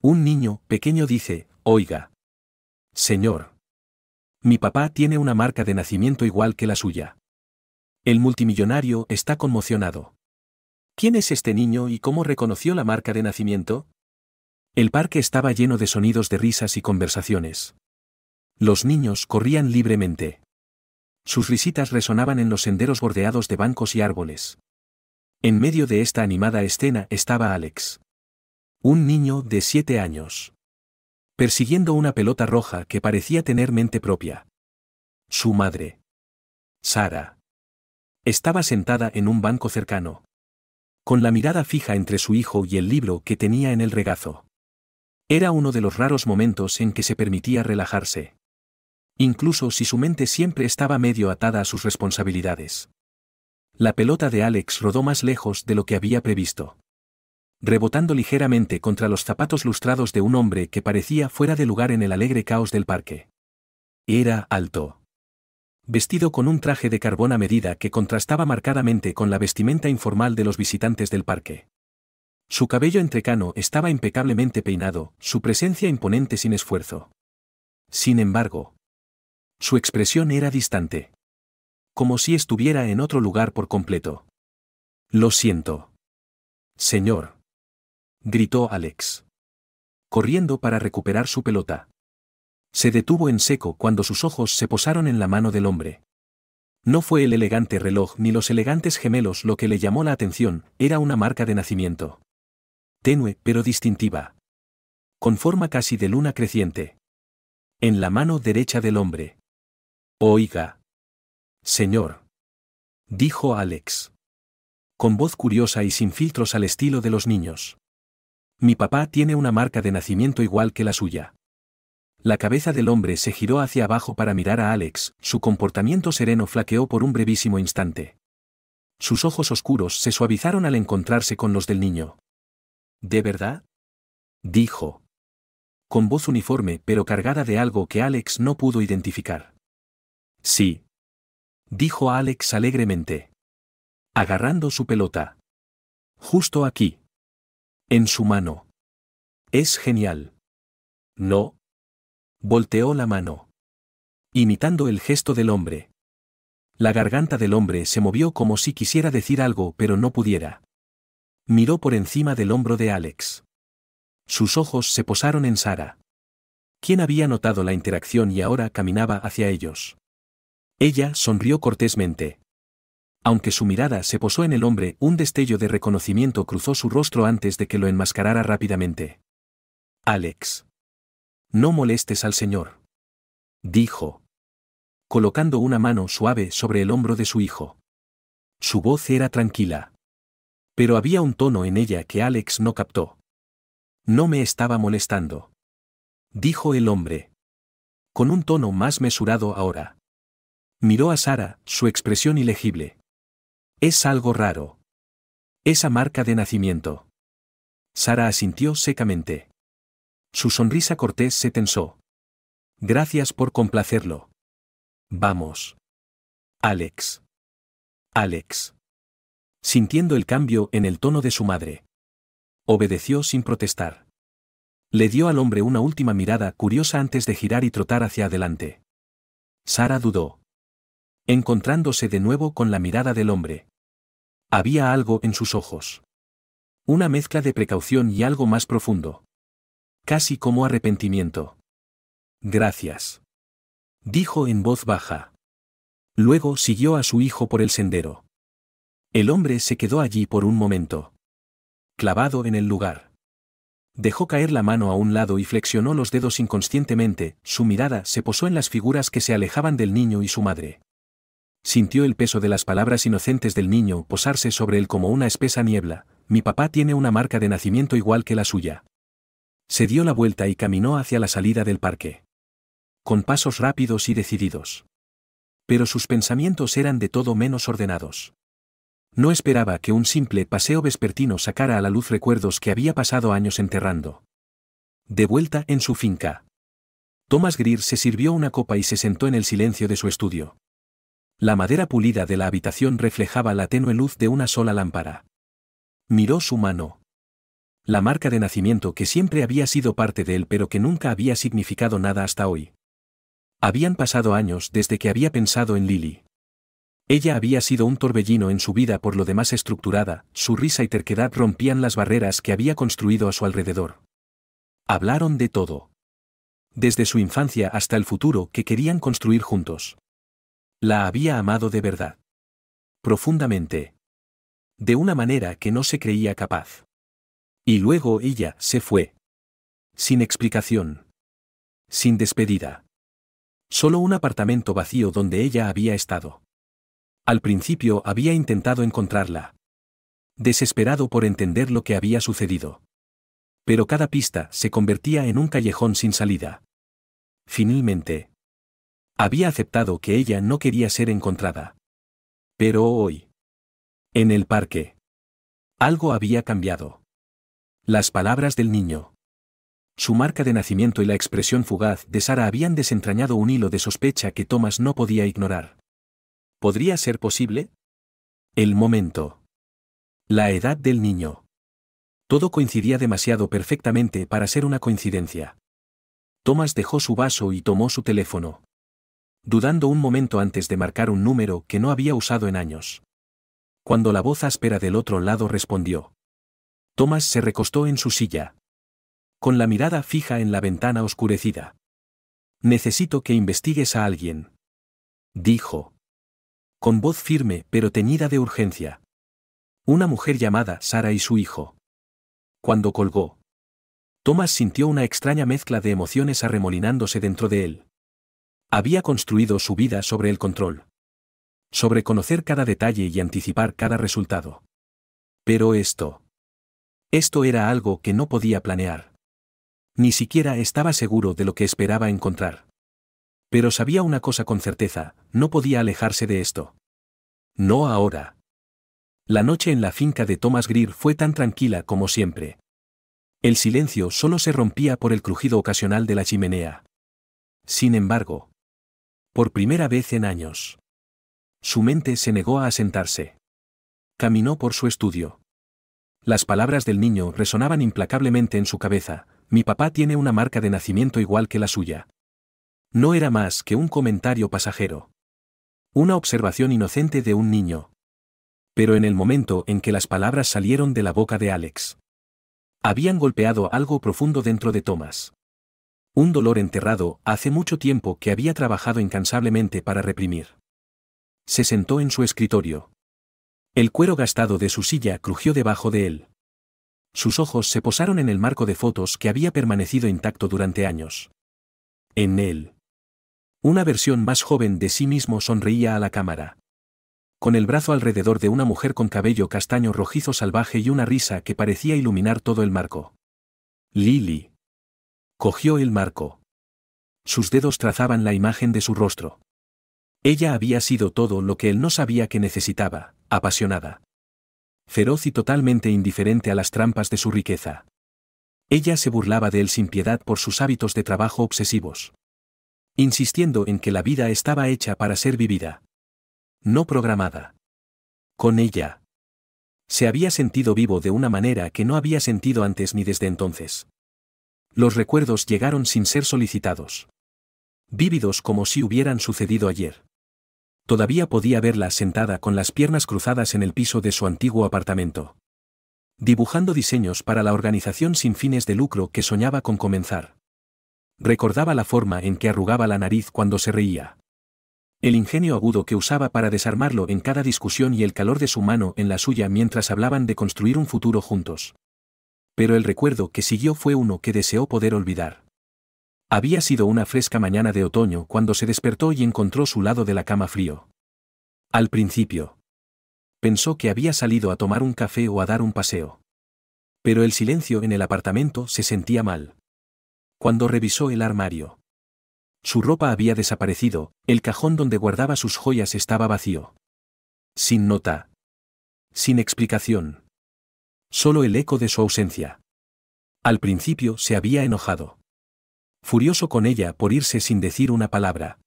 Un niño pequeño dice, oiga. Señor. Mi papá tiene una marca de nacimiento igual que la suya. El multimillonario está conmocionado. ¿Quién es este niño y cómo reconoció la marca de nacimiento? El parque estaba lleno de sonidos de risas y conversaciones. Los niños corrían libremente. Sus risitas resonaban en los senderos bordeados de bancos y árboles. En medio de esta animada escena estaba Alex. Un niño de 7 años. Persiguiendo una pelota roja que parecía tener mente propia. Su madre, Sara, estaba sentada en un banco cercano. Con la mirada fija entre su hijo y el libro que tenía en el regazo. Era uno de los raros momentos en que se permitía relajarse. Incluso si su mente siempre estaba medio atada a sus responsabilidades. La pelota de Alex rodó más lejos de lo que había previsto. Rebotando ligeramente contra los zapatos lustrados de un hombre que parecía fuera de lugar en el alegre caos del parque. Era alto. Vestido con un traje de carbón a medida que contrastaba marcadamente con la vestimenta informal de los visitantes del parque. Su cabello entrecano estaba impecablemente peinado, su presencia imponente sin esfuerzo. Sin embargo, su expresión era distante. Como si estuviera en otro lugar por completo. Lo siento. Señor. Gritó Alex. Corriendo para recuperar su pelota. Se detuvo en seco cuando sus ojos se posaron en la mano del hombre. No fue el elegante reloj ni los elegantes gemelos lo que le llamó la atención, era una marca de nacimiento. Tenue pero distintiva. Con forma casi de luna creciente. En la mano derecha del hombre. Oiga. Señor. Dijo Alex. Con voz curiosa y sin filtros al estilo de los niños. Mi papá tiene una marca de nacimiento igual que la suya. La cabeza del hombre se giró hacia abajo para mirar a Alex, su comportamiento sereno flaqueó por un brevísimo instante. Sus ojos oscuros se suavizaron al encontrarse con los del niño. ¿De verdad? Dijo. Con voz uniforme pero cargada de algo que Alex no pudo identificar. Sí. Dijo Alex alegremente. Agarrando su pelota. Justo aquí. En su mano. Es genial. ¿No? Volteó la mano. Imitando el gesto del hombre. La garganta del hombre se movió como si quisiera decir algo pero no pudiera. Miró por encima del hombro de Alex. Sus ojos se posaron en Sara. Quien había notado la interacción y ahora caminaba hacia ellos. Ella sonrió cortésmente. Aunque su mirada se posó en el hombre, un destello de reconocimiento cruzó su rostro antes de que lo enmascarara rápidamente. Alex. No molestes al señor. Dijo. Colocando una mano suave sobre el hombro de su hijo. Su voz era tranquila. Pero había un tono en ella que Alex no captó. No me estaba molestando. Dijo el hombre. Con un tono más mesurado ahora. Miró a Sara, su expresión ilegible. Es algo raro. Esa marca de nacimiento. Sara asintió secamente. Su sonrisa cortés se tensó. Gracias por complacerlo. Vamos. Alex. Alex. Sintiendo el cambio en el tono de su madre. Obedeció sin protestar. Le dio al hombre una última mirada curiosa antes de girar y trotar hacia adelante. Sara dudó. Encontrándose de nuevo con la mirada del hombre. Había algo en sus ojos. Una mezcla de precaución y algo más profundo. Casi como arrepentimiento. Gracias. Dijo en voz baja. Luego siguió a su hijo por el sendero. El hombre se quedó allí por un momento. Clavado en el lugar. Dejó caer la mano a un lado y flexionó los dedos inconscientemente, su mirada se posó en las figuras que se alejaban del niño y su madre. Sintió el peso de las palabras inocentes del niño posarse sobre él como una espesa niebla. Mi papá tiene una marca de nacimiento igual que la suya. Se dio la vuelta y caminó hacia la salida del parque. Con pasos rápidos y decididos. Pero sus pensamientos eran de todo menos ordenados. No esperaba que un simple paseo vespertino sacara a la luz recuerdos que había pasado años enterrando. De vuelta en su finca. Thomas Greer se sirvió una copa y se sentó en el silencio de su estudio. La madera pulida de la habitación reflejaba la tenue luz de una sola lámpara. Miró su mano. La marca de nacimiento que siempre había sido parte de él pero que nunca había significado nada hasta hoy. Habían pasado años desde que había pensado en Lily. Ella había sido un torbellino en su vida por lo demás estructurada, su risa y terquedad rompían las barreras que había construido a su alrededor. Hablaron de todo. Desde su infancia hasta el futuro que querían construir juntos. La había amado de verdad. Profundamente. De una manera que no se creía capaz. Y luego ella se fue. Sin explicación. Sin despedida. Solo un apartamento vacío donde ella había estado. Al principio había intentado encontrarla. Desesperado por entender lo que había sucedido. Pero cada pista se convertía en un callejón sin salida. Finalmente. Había aceptado que ella no quería ser encontrada. Pero hoy. En el parque. Algo había cambiado. Las palabras del niño. Su marca de nacimiento y la expresión fugaz de Sara habían desentrañado un hilo de sospecha que Thomas no podía ignorar. ¿Podría ser posible? El momento. La edad del niño. Todo coincidía demasiado perfectamente para ser una coincidencia. Thomas dejó su vaso y tomó su teléfono. Dudando un momento antes de marcar un número que no había usado en años. Cuando la voz áspera del otro lado respondió. Thomas se recostó en su silla. Con la mirada fija en la ventana oscurecida. Necesito que investigues a alguien. Dijo. Con voz firme pero teñida de urgencia. Una mujer llamada Sara y su hijo. Cuando colgó. Thomas sintió una extraña mezcla de emociones arremolinándose dentro de él. Había construido su vida sobre el control. Sobre conocer cada detalle y anticipar cada resultado. Pero esto era algo que no podía planear. Ni siquiera estaba seguro de lo que esperaba encontrar. Pero sabía una cosa con certeza, no podía alejarse de esto. No ahora. La noche en la finca de Thomas Greer fue tan tranquila como siempre. El silencio solo se rompía por el crujido ocasional de la chimenea. Sin embargo, por primera vez en años, su mente se negó a asentarse. Caminó por su estudio. Las palabras del niño resonaban implacablemente en su cabeza. Mi papá tiene una marca de nacimiento igual que la suya. No era más que un comentario pasajero. Una observación inocente de un niño. Pero en el momento en que las palabras salieron de la boca de Alex, habían golpeado algo profundo dentro de Thomas. Un dolor enterrado hace mucho tiempo que había trabajado incansablemente para reprimir. Se sentó en su escritorio. El cuero gastado de su silla crujió debajo de él. Sus ojos se posaron en el marco de fotos que había permanecido intacto durante años. En él. Una versión más joven de sí mismo sonreía a la cámara. Con el brazo alrededor de una mujer con cabello castaño rojizo salvaje y una risa que parecía iluminar todo el marco. Lily. Cogió el marco. Sus dedos trazaban la imagen de su rostro. Ella había sido todo lo que él no sabía que necesitaba, apasionada. Feroz y totalmente indiferente a las trampas de su riqueza. Ella se burlaba de él sin piedad por sus hábitos de trabajo obsesivos. Insistiendo en que la vida estaba hecha para ser vivida. No programada. Con ella. Se había sentido vivo de una manera que no había sentido antes ni desde entonces. Los recuerdos llegaron sin ser solicitados. Vívidos como si hubieran sucedido ayer. Todavía podía verla sentada con las piernas cruzadas en el piso de su antiguo apartamento. Dibujando diseños para la organización sin fines de lucro que soñaba con comenzar. Recordaba la forma en que arrugaba la nariz cuando se reía. El ingenio agudo que usaba para desarmarlo en cada discusión y el calor de su mano en la suya mientras hablaban de construir un futuro juntos. Pero el recuerdo que siguió fue uno que deseó poder olvidar. Había sido una fresca mañana de otoño cuando se despertó y encontró su lado de la cama frío. Al principio. Pensó que había salido a tomar un café o a dar un paseo. Pero el silencio en el apartamento se sentía mal. Cuando revisó el armario. Su ropa había desaparecido, el cajón donde guardaba sus joyas estaba vacío. Sin nota. Sin explicación. Solo el eco de su ausencia. Al principio se había enojado. Furioso con ella por irse sin decir una palabra.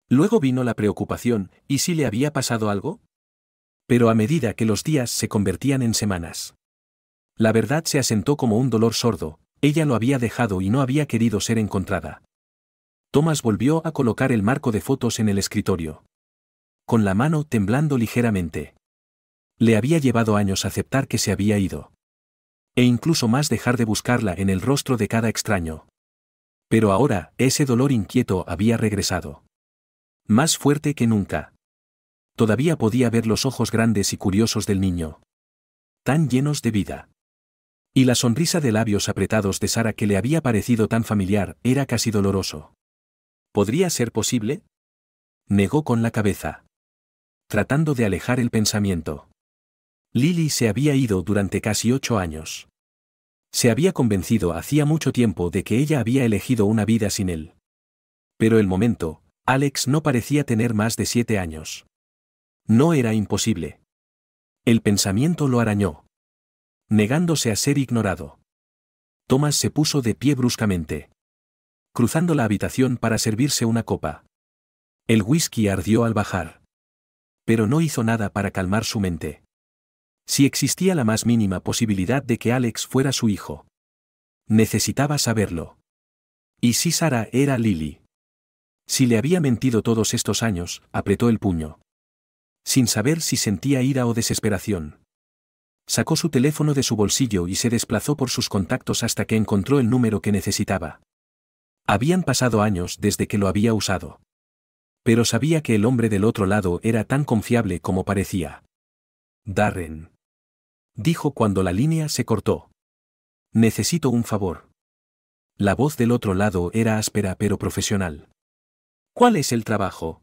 Luego vino la preocupación, ¿y si le había pasado algo? Pero a medida que los días se convertían en semanas. La verdad se asentó como un dolor sordo, ella lo había dejado y no había querido ser encontrada. Thomas volvió a colocar el marco de fotos en el escritorio. Con la mano temblando ligeramente. Le había llevado años aceptar que se había ido. E incluso más dejar de buscarla en el rostro de cada extraño. Pero ahora, ese dolor inquieto había regresado. Más fuerte que nunca. Todavía podía ver los ojos grandes y curiosos del niño. Tan llenos de vida. Y la sonrisa de labios apretados de Sara que le había parecido tan familiar era casi doloroso. ¿Podría ser posible? Negó con la cabeza. Tratando de alejar el pensamiento. Lily se había ido durante casi 8 años. Se había convencido hacía mucho tiempo de que ella había elegido una vida sin él. Pero el momento, Alex no parecía tener más de 7 años. No era imposible. El pensamiento lo arañó. Negándose a ser ignorado. Thomas se puso de pie bruscamente. Cruzando la habitación para servirse una copa. El whisky ardió al bajar. Pero no hizo nada para calmar su mente. Si existía la más mínima posibilidad de que Alex fuera su hijo. Necesitaba saberlo. ¿Y si Sara era Lily? Si le había mentido todos estos años, apretó el puño. Sin saber si sentía ira o desesperación. Sacó su teléfono de su bolsillo y se desplazó por sus contactos hasta que encontró el número que necesitaba. Habían pasado años desde que lo había usado. Pero sabía que el hombre del otro lado era tan confiable como parecía. Darren. Dijo cuando la línea se cortó. Necesito un favor. La voz del otro lado era áspera pero profesional. ¿Cuál es el trabajo?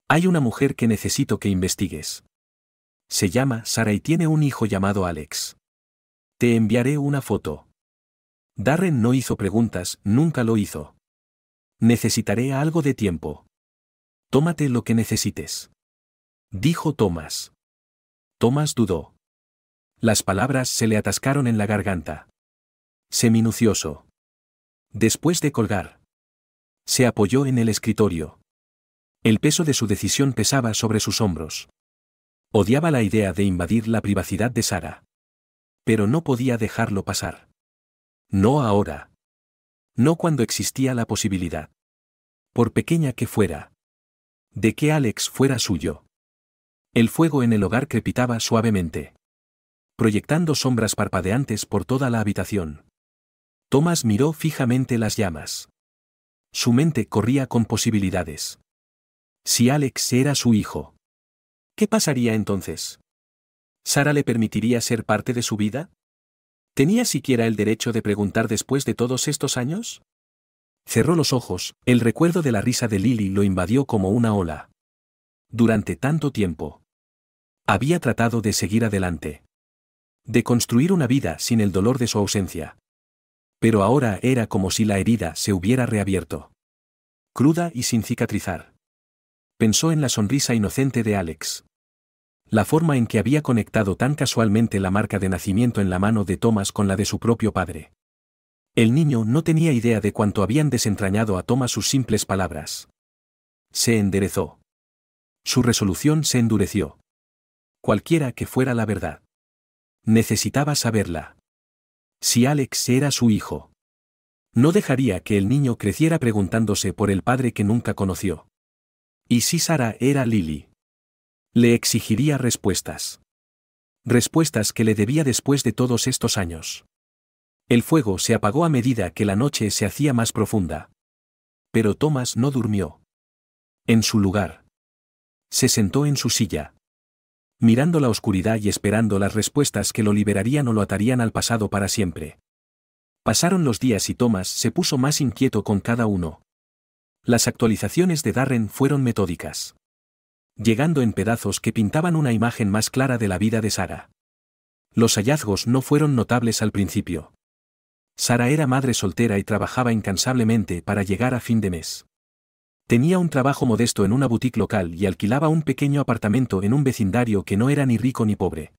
Hay una mujer que necesito que investigues. Se llama Sara y tiene un hijo llamado Alex. Te enviaré una foto. Darren no hizo preguntas, nunca lo hizo. Necesitaré algo de tiempo. Tómate lo que necesites. Dijo Thomas. Thomas dudó. Las palabras se le atascaron en la garganta. Sé minucioso. Después de colgar. Se apoyó en el escritorio. El peso de su decisión pesaba sobre sus hombros. Odiaba la idea de invadir la privacidad de Sara. Pero no podía dejarlo pasar. No ahora. No cuando existía la posibilidad. Por pequeña que fuera. De que Alex fuera suyo. El fuego en el hogar crepitaba suavemente. Proyectando sombras parpadeantes por toda la habitación. Thomas miró fijamente las llamas. Su mente corría con posibilidades. Si Alex era su hijo. ¿Qué pasaría entonces? ¿Sara le permitiría ser parte de su vida? ¿Tenía siquiera el derecho de preguntar después de todos estos años? Cerró los ojos, el recuerdo de la risa de Lily lo invadió como una ola. Durante tanto tiempo. Había tratado de seguir adelante. De construir una vida sin el dolor de su ausencia. Pero ahora era como si la herida se hubiera reabierto. Cruda y sin cicatrizar. Pensó en la sonrisa inocente de Alex. La forma en que había conectado tan casualmente la marca de nacimiento en la mano de Thomas con la de su propio padre. El niño no tenía idea de cuánto habían desentrañado a Thomas sus simples palabras. Se enderezó. Su resolución se endureció. Cualquiera que fuera la verdad. Necesitaba saberla. Si Alex era su hijo. No dejaría que el niño creciera preguntándose por el padre que nunca conoció. ¿Y si Sara era Lily? Le exigiría respuestas. Respuestas que le debía después de todos estos años. El fuego se apagó a medida que la noche se hacía más profunda. Pero Thomas no durmió. En su lugar. Se sentó en su silla. Mirando la oscuridad y esperando las respuestas que lo liberarían o lo atarían al pasado para siempre. Pasaron los días y Thomas se puso más inquieto con cada uno. Las actualizaciones de Darren fueron metódicas. Llegando en pedazos que pintaban una imagen más clara de la vida de Sara. Los hallazgos no fueron notables al principio. Sara era madre soltera y trabajaba incansablemente para llegar a fin de mes. Tenía un trabajo modesto en una boutique local y alquilaba un pequeño apartamento en un vecindario que no era ni rico ni pobre.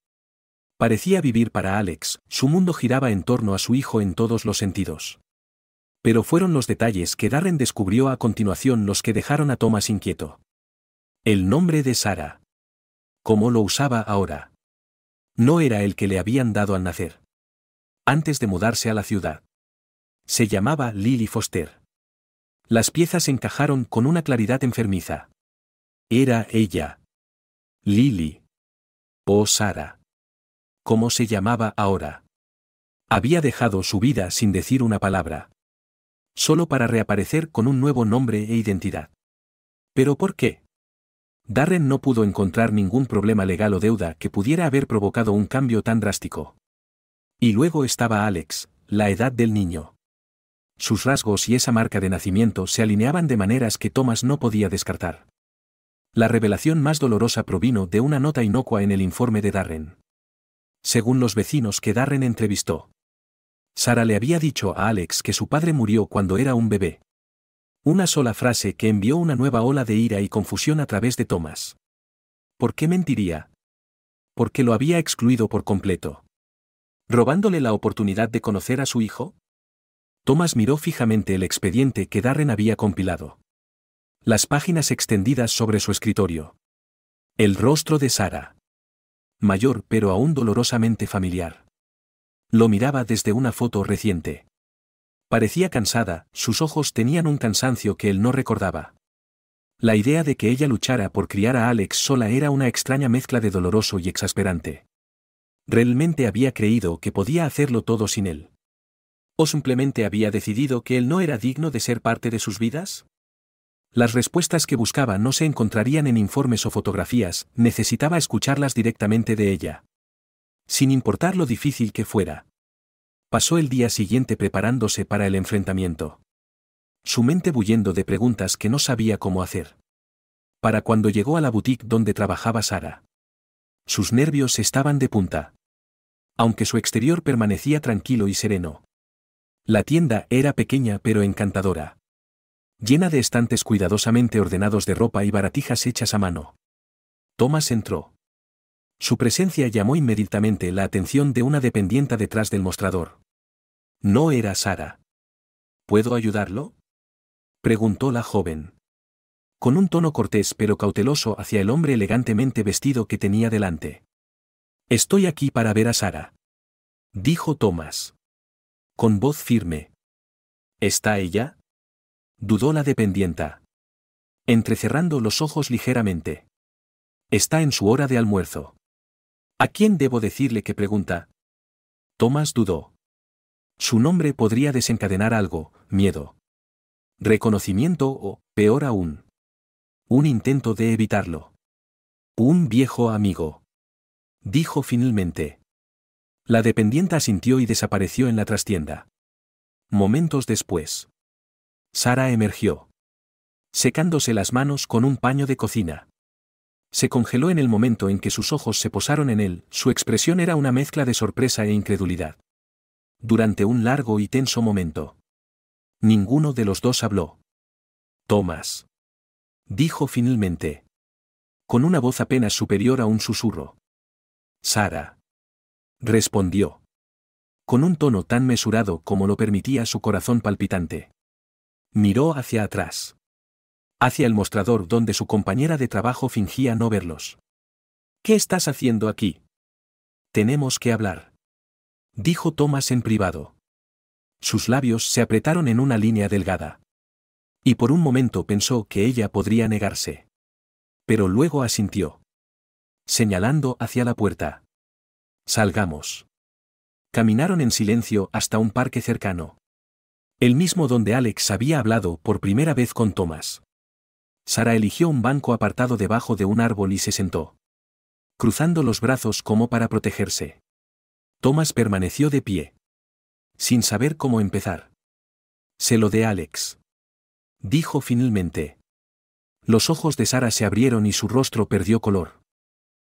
Parecía vivir para Alex, su mundo giraba en torno a su hijo en todos los sentidos. Pero fueron los detalles que Darren descubrió a continuación los que dejaron a Thomas inquieto. El nombre de Sara. ¿Cómo lo usaba ahora? No era el que le habían dado al nacer. antes de mudarse a la ciudad. Se llamaba Lily Foster. Las piezas encajaron con una claridad enfermiza. Era ella. Lily. Oh, Sarah. ¿Cómo se llamaba ahora? Había dejado su vida sin decir una palabra. Solo para reaparecer con un nuevo nombre e identidad. ¿Pero por qué? Darren no pudo encontrar ningún problema legal o deuda que pudiera haber provocado un cambio tan drástico. Y luego estaba Alex, la edad del niño. Sus rasgos y esa marca de nacimiento se alineaban de maneras que Thomas no podía descartar. La revelación más dolorosa provino de una nota inocua en el informe de Darren. Según los vecinos que Darren entrevistó, Sarah le había dicho a Alex que su padre murió cuando era un bebé. Una sola frase que envió una nueva ola de ira y confusión a través de Thomas. ¿Por qué mentiría? Porque lo había excluido por completo. ¿Robándole la oportunidad de conocer a su hijo? Thomas miró fijamente el expediente que Darren había compilado. Las páginas extendidas sobre su escritorio. El rostro de Sarah. Mayor pero aún dolorosamente familiar. Lo miraba desde una foto reciente. Parecía cansada, sus ojos tenían un cansancio que él no recordaba. La idea de que ella luchara por criar a Alex sola era una extraña mezcla de doloroso y exasperante. ¿Realmente había creído que podía hacerlo todo sin él? ¿O simplemente había decidido que él no era digno de ser parte de sus vidas? Las respuestas que buscaba no se encontrarían en informes o fotografías, necesitaba escucharlas directamente de ella. Sin importar lo difícil que fuera. Pasó el día siguiente preparándose para el enfrentamiento. Su mente bullendo de preguntas que no sabía cómo hacer. Para cuando llegó a la boutique donde trabajaba Sarah. Sus nervios estaban de punta. Aunque su exterior permanecía tranquilo y sereno. La tienda era pequeña pero encantadora. Llena de estantes cuidadosamente ordenados de ropa y baratijas hechas a mano. Thomas entró. Su presencia llamó inmediatamente la atención de una dependienta detrás del mostrador. No era Sarah. ¿Puedo ayudarlo?, preguntó la joven. Con un tono cortés pero cauteloso hacia el hombre elegantemente vestido que tenía delante. Estoy aquí para ver a Sarah, dijo Thomas. Con voz firme. ¿Está ella?, dudó la dependienta. Entrecerrando los ojos ligeramente. Está en su hora de almuerzo. ¿A quién debo decirle que pregunta? Thomas dudó. Su nombre podría desencadenar algo, miedo. Reconocimiento o, peor aún, un intento de evitarlo. Un viejo amigo. Dijo finalmente. La dependienta asintió y desapareció en la trastienda. Momentos después. Sarah emergió. Secándose las manos con un paño de cocina. Se congeló en el momento en que sus ojos se posaron en él, su expresión era una mezcla de sorpresa e incredulidad. Durante un largo y tenso momento. Ninguno de los dos habló. Thomas. Dijo finalmente. Con una voz apenas superior a un susurro. Sarah. Respondió. Con un tono tan mesurado como lo permitía su corazón palpitante. Miró hacia atrás. Hacia el mostrador donde su compañera de trabajo fingía no verlos. ¿Qué estás haciendo aquí? Tenemos que hablar. Dijo Thomas en privado. Sus labios se apretaron en una línea delgada. Y por un momento pensó que ella podría negarse. Pero luego asintió. Señalando hacia la puerta. Salgamos. Caminaron en silencio hasta un parque cercano. El mismo donde Alex había hablado por primera vez con Thomas. Sarah eligió un banco apartado debajo de un árbol y se sentó. Cruzando los brazos como para protegerse. Thomas permaneció de pie. Sin saber cómo empezar. Se lo de Alex. Dijo finalmente. Los ojos de Sarah se abrieron y su rostro perdió color.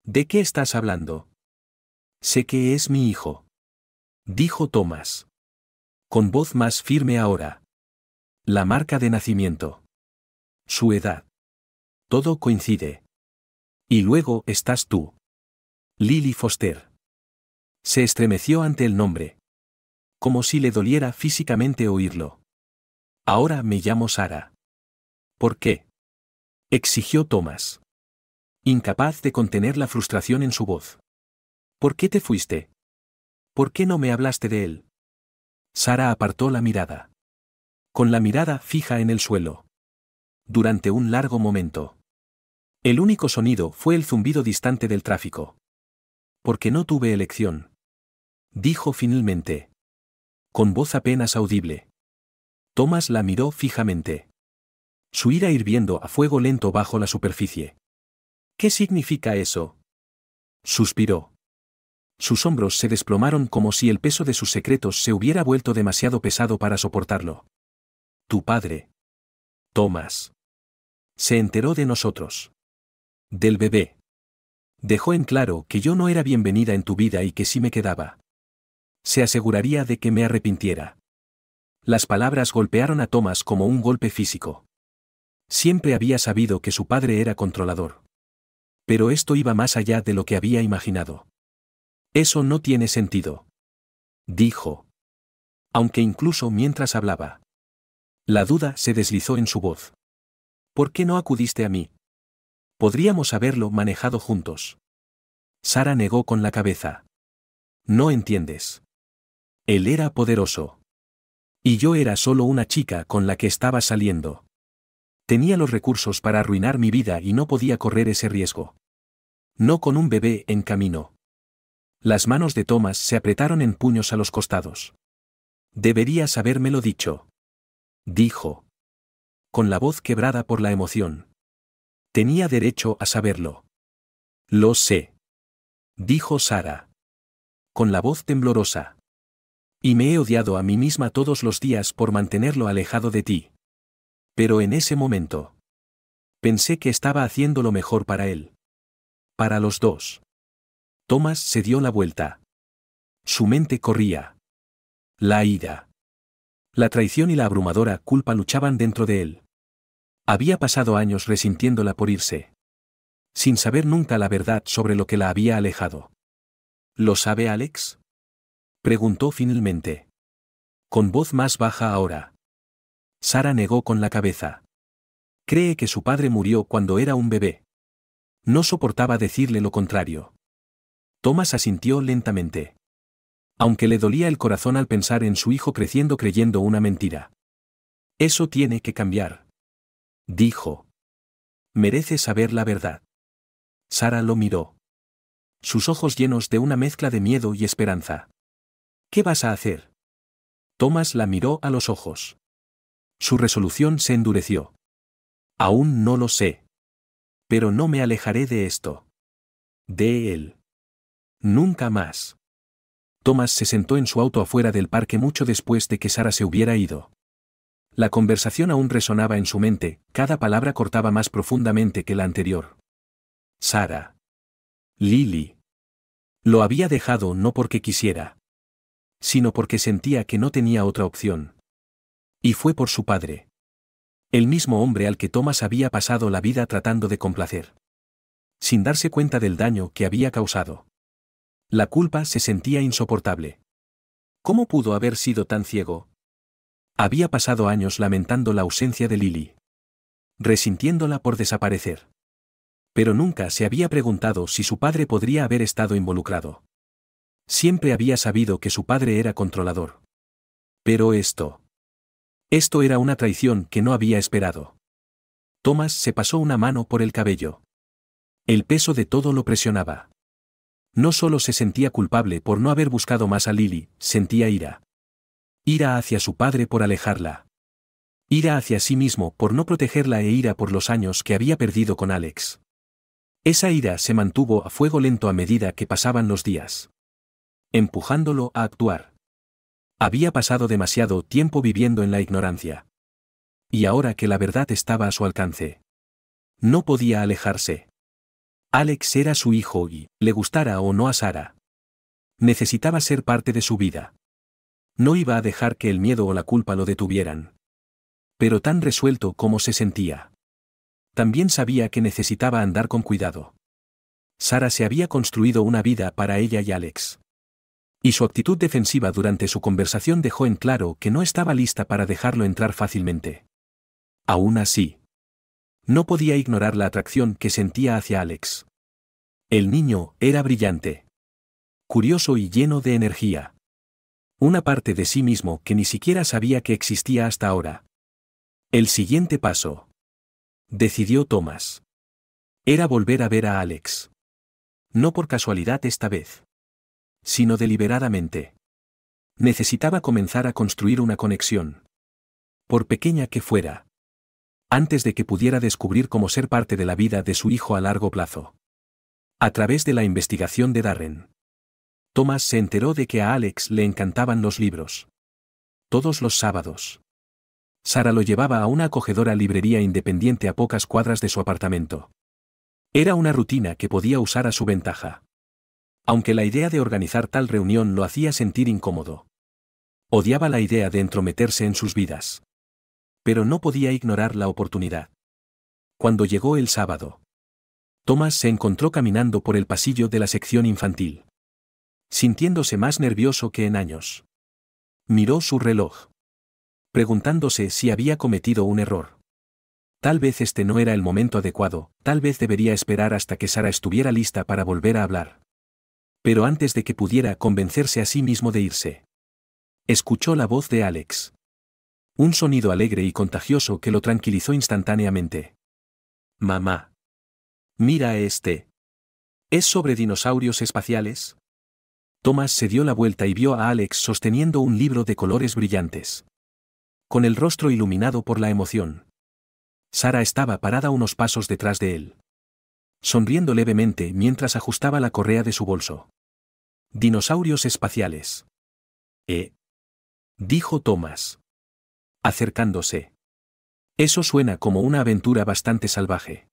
¿De qué estás hablando? Sé que es mi hijo. Dijo Thomas. Con voz más firme ahora. La marca de nacimiento. Su edad. Todo coincide. Y luego estás tú. Lily Foster. Se estremeció ante el nombre. Como si le doliera físicamente oírlo. Ahora me llamo Sarah. ¿Por qué?, exigió Thomas. Incapaz de contener la frustración en su voz. ¿Por qué te fuiste? ¿Por qué no me hablaste de él? Sara apartó la mirada. Con la mirada fija en el suelo. Durante un largo momento. El único sonido fue el zumbido distante del tráfico. Porque no tuve elección. Dijo finalmente. Con voz apenas audible. Thomas la miró fijamente. Su ira hirviendo a fuego lento bajo la superficie. ¿Qué significa eso? Suspiró. Sus hombros se desplomaron como si el peso de sus secretos se hubiera vuelto demasiado pesado para soportarlo. Tu padre. Thomas. Se enteró de nosotros. Del bebé. Dejó en claro que yo no era bienvenida en tu vida y que si me quedaba, se aseguraría de que me arrepintiera. Las palabras golpearon a Thomas como un golpe físico. Siempre había sabido que su padre era controlador. Pero esto iba más allá de lo que había imaginado. Eso no tiene sentido. Dijo. Aunque incluso mientras hablaba. La duda se deslizó en su voz. ¿Por qué no acudiste a mí? Podríamos haberlo manejado juntos. Sara negó con la cabeza. No entiendes. Él era poderoso. Y yo era solo una chica con la que estaba saliendo. Tenía los recursos para arruinar mi vida y no podía correr ese riesgo. No con un bebé en camino. Las manos de Thomas se apretaron en puños a los costados. Deberías habérmelo dicho. Dijo. Con la voz quebrada por la emoción. Tenía derecho a saberlo. Lo sé. Dijo Sara. Con la voz temblorosa. Y me he odiado a mí misma todos los días por mantenerlo alejado de ti. Pero en ese momento. Pensé que estaba haciendo lo mejor para él. Para los dos. Thomas se dio la vuelta. Su mente corría. La ira. La traición y la abrumadora culpa luchaban dentro de él. Había pasado años resintiéndola por irse. Sin saber nunca la verdad sobre lo que la había alejado. ¿Lo sabe Alex? Preguntó finalmente. Con voz más baja ahora. Sara negó con la cabeza. Cree que su padre murió cuando era un bebé. No soportaba decirle lo contrario. Thomas asintió lentamente. Aunque le dolía el corazón al pensar en su hijo creciendo creyendo una mentira. Eso tiene que cambiar. Dijo. Merece saber la verdad. Sara lo miró. Sus ojos llenos de una mezcla de miedo y esperanza. ¿Qué vas a hacer? Thomas la miró a los ojos. Su resolución se endureció. Aún no lo sé. Pero no me alejaré de esto. De él. Nunca más. Thomas se sentó en su auto afuera del parque mucho después de que Sara se hubiera ido. La conversación aún resonaba en su mente, cada palabra cortaba más profundamente que la anterior. Sara. Lily. Lo había dejado no porque quisiera, sino porque sentía que no tenía otra opción. Y fue por su padre. El mismo hombre al que Thomas había pasado la vida tratando de complacer. Sin darse cuenta del daño que había causado. La culpa se sentía insoportable. ¿Cómo pudo haber sido tan ciego? Había pasado años lamentando la ausencia de Lily. Resintiéndola por desaparecer. Pero nunca se había preguntado si su padre podría haber estado involucrado. Siempre había sabido que su padre era controlador. Pero esto era una traición que no había esperado. Thomas se pasó una mano por el cabello. El peso de todo lo presionaba. No solo se sentía culpable por no haber buscado más a Lily, sentía ira. Ira hacia su padre por alejarla. Ira hacia sí mismo por no protegerla e ira por los años que había perdido con Alex. Esa ira se mantuvo a fuego lento a medida que pasaban los días. Empujándolo a actuar. Había pasado demasiado tiempo viviendo en la ignorancia. Y ahora que la verdad estaba a su alcance. No podía alejarse. Alex era su hijo y, le gustara o no a Sara. Necesitaba ser parte de su vida. No iba a dejar que el miedo o la culpa lo detuvieran. Pero tan resuelto como se sentía. También sabía que necesitaba andar con cuidado. Sara se había construido una vida para ella y Alex. Y su actitud defensiva durante su conversación dejó en claro que no estaba lista para dejarlo entrar fácilmente. Aún así, no podía ignorar la atracción que sentía hacia Alex. El niño era brillante. curioso y lleno de energía. Una parte de sí mismo que ni siquiera sabía que existía hasta ahora. El siguiente paso, decidió Thomas, era volver a ver a Alex. No por casualidad esta vez, sino deliberadamente. Necesitaba comenzar a construir una conexión. Por pequeña que fuera. Antes de que pudiera descubrir cómo ser parte de la vida de su hijo a largo plazo. A través de la investigación de Darren, Thomas se enteró de que a Alex le encantaban los libros. Todos los sábados. Sara lo llevaba a una acogedora librería independiente a pocas cuadras de su apartamento. Era una rutina que podía usar a su ventaja. Aunque la idea de organizar tal reunión lo hacía sentir incómodo. Odiaba la idea de entrometerse en sus vidas. Pero no podía ignorar la oportunidad. Cuando llegó el sábado, Thomas se encontró caminando por el pasillo de la sección infantil. Sintiéndose más nervioso que en años. Miró su reloj. Preguntándose si había cometido un error. Tal vez este no era el momento adecuado, tal vez debería esperar hasta que Sara estuviera lista para volver a hablar. Pero antes de que pudiera convencerse a sí mismo de irse, escuchó la voz de Alex. Un sonido alegre y contagioso que lo tranquilizó instantáneamente. Mamá. Mira este. ¿Es sobre dinosaurios espaciales? Thomas se dio la vuelta y vio a Alex sosteniendo un libro de colores brillantes. Con el rostro iluminado por la emoción. Sara estaba parada unos pasos detrás de él. Sonriendo levemente mientras ajustaba la correa de su bolso. Dinosaurios espaciales. Dijo Thomas. Acercándose. Eso suena como una aventura bastante salvaje.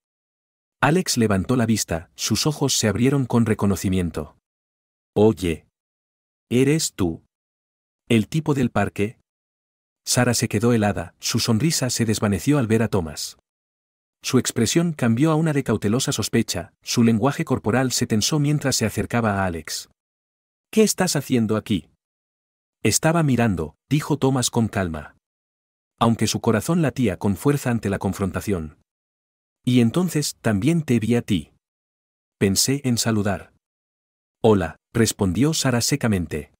Alex levantó la vista, sus ojos se abrieron con reconocimiento. Oye. ¿Eres tú? ¿El tipo del parque? Sara se quedó helada, su sonrisa se desvaneció al ver a Thomas. Su expresión cambió a una de cautelosa sospecha, su lenguaje corporal se tensó mientras se acercaba a Alex. ¿Qué estás haciendo aquí? Estaba mirando, dijo Thomas con calma. Aunque su corazón latía con fuerza ante la confrontación. Y entonces también te vi a ti. Pensé en saludar. Hola, respondió Sara secamente.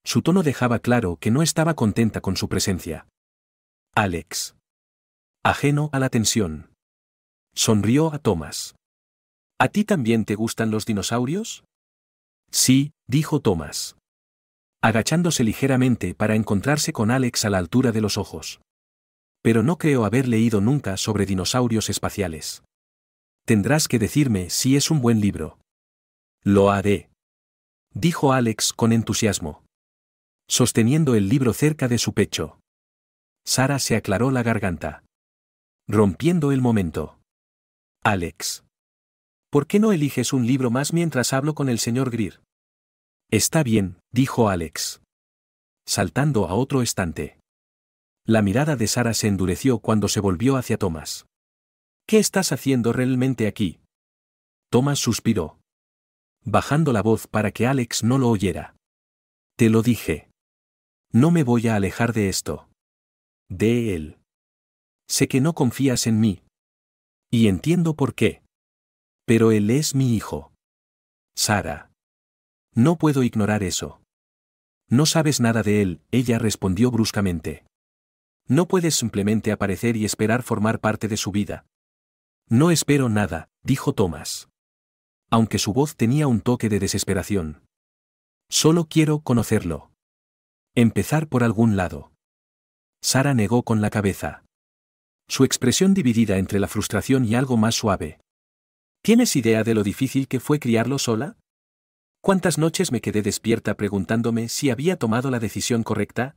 Su tono dejaba claro que no estaba contenta con su presencia. Alex. Ajeno a la tensión. Sonrió a Thomas. ¿A ti también te gustan los dinosaurios? Sí, dijo Thomas. Agachándose ligeramente para encontrarse con Alex a la altura de los ojos. Pero no creo haber leído nunca sobre dinosaurios espaciales. Tendrás que decirme si es un buen libro. Lo haré. Dijo Alex con entusiasmo. Sosteniendo el libro cerca de su pecho. Sara se aclaró la garganta. Rompiendo el momento. Alex. ¿Por qué no eliges un libro más mientras hablo con el señor Greer? Está bien, dijo Alex. Saltando a otro estante. La mirada de Sara se endureció cuando se volvió hacia Thomas. ¿Qué estás haciendo realmente aquí? Thomas suspiró. Bajando la voz para que Alex no lo oyera. Te lo dije. No me voy a alejar de esto. De él. Sé que no confías en mí. Y entiendo por qué. Pero él es mi hijo. Sara. No puedo ignorar eso. No sabes nada de él, ella respondió bruscamente. No puedes simplemente aparecer y esperar formar parte de su vida. No espero nada, dijo Thomas. Aunque su voz tenía un toque de desesperación. Solo quiero conocerlo. Empezar por algún lado. Sara negó con la cabeza. Su expresión dividida entre la frustración y algo más suave. ¿Tienes idea de lo difícil que fue criarlo sola? ¿Cuántas noches me quedé despierta preguntándome si había tomado la decisión correcta?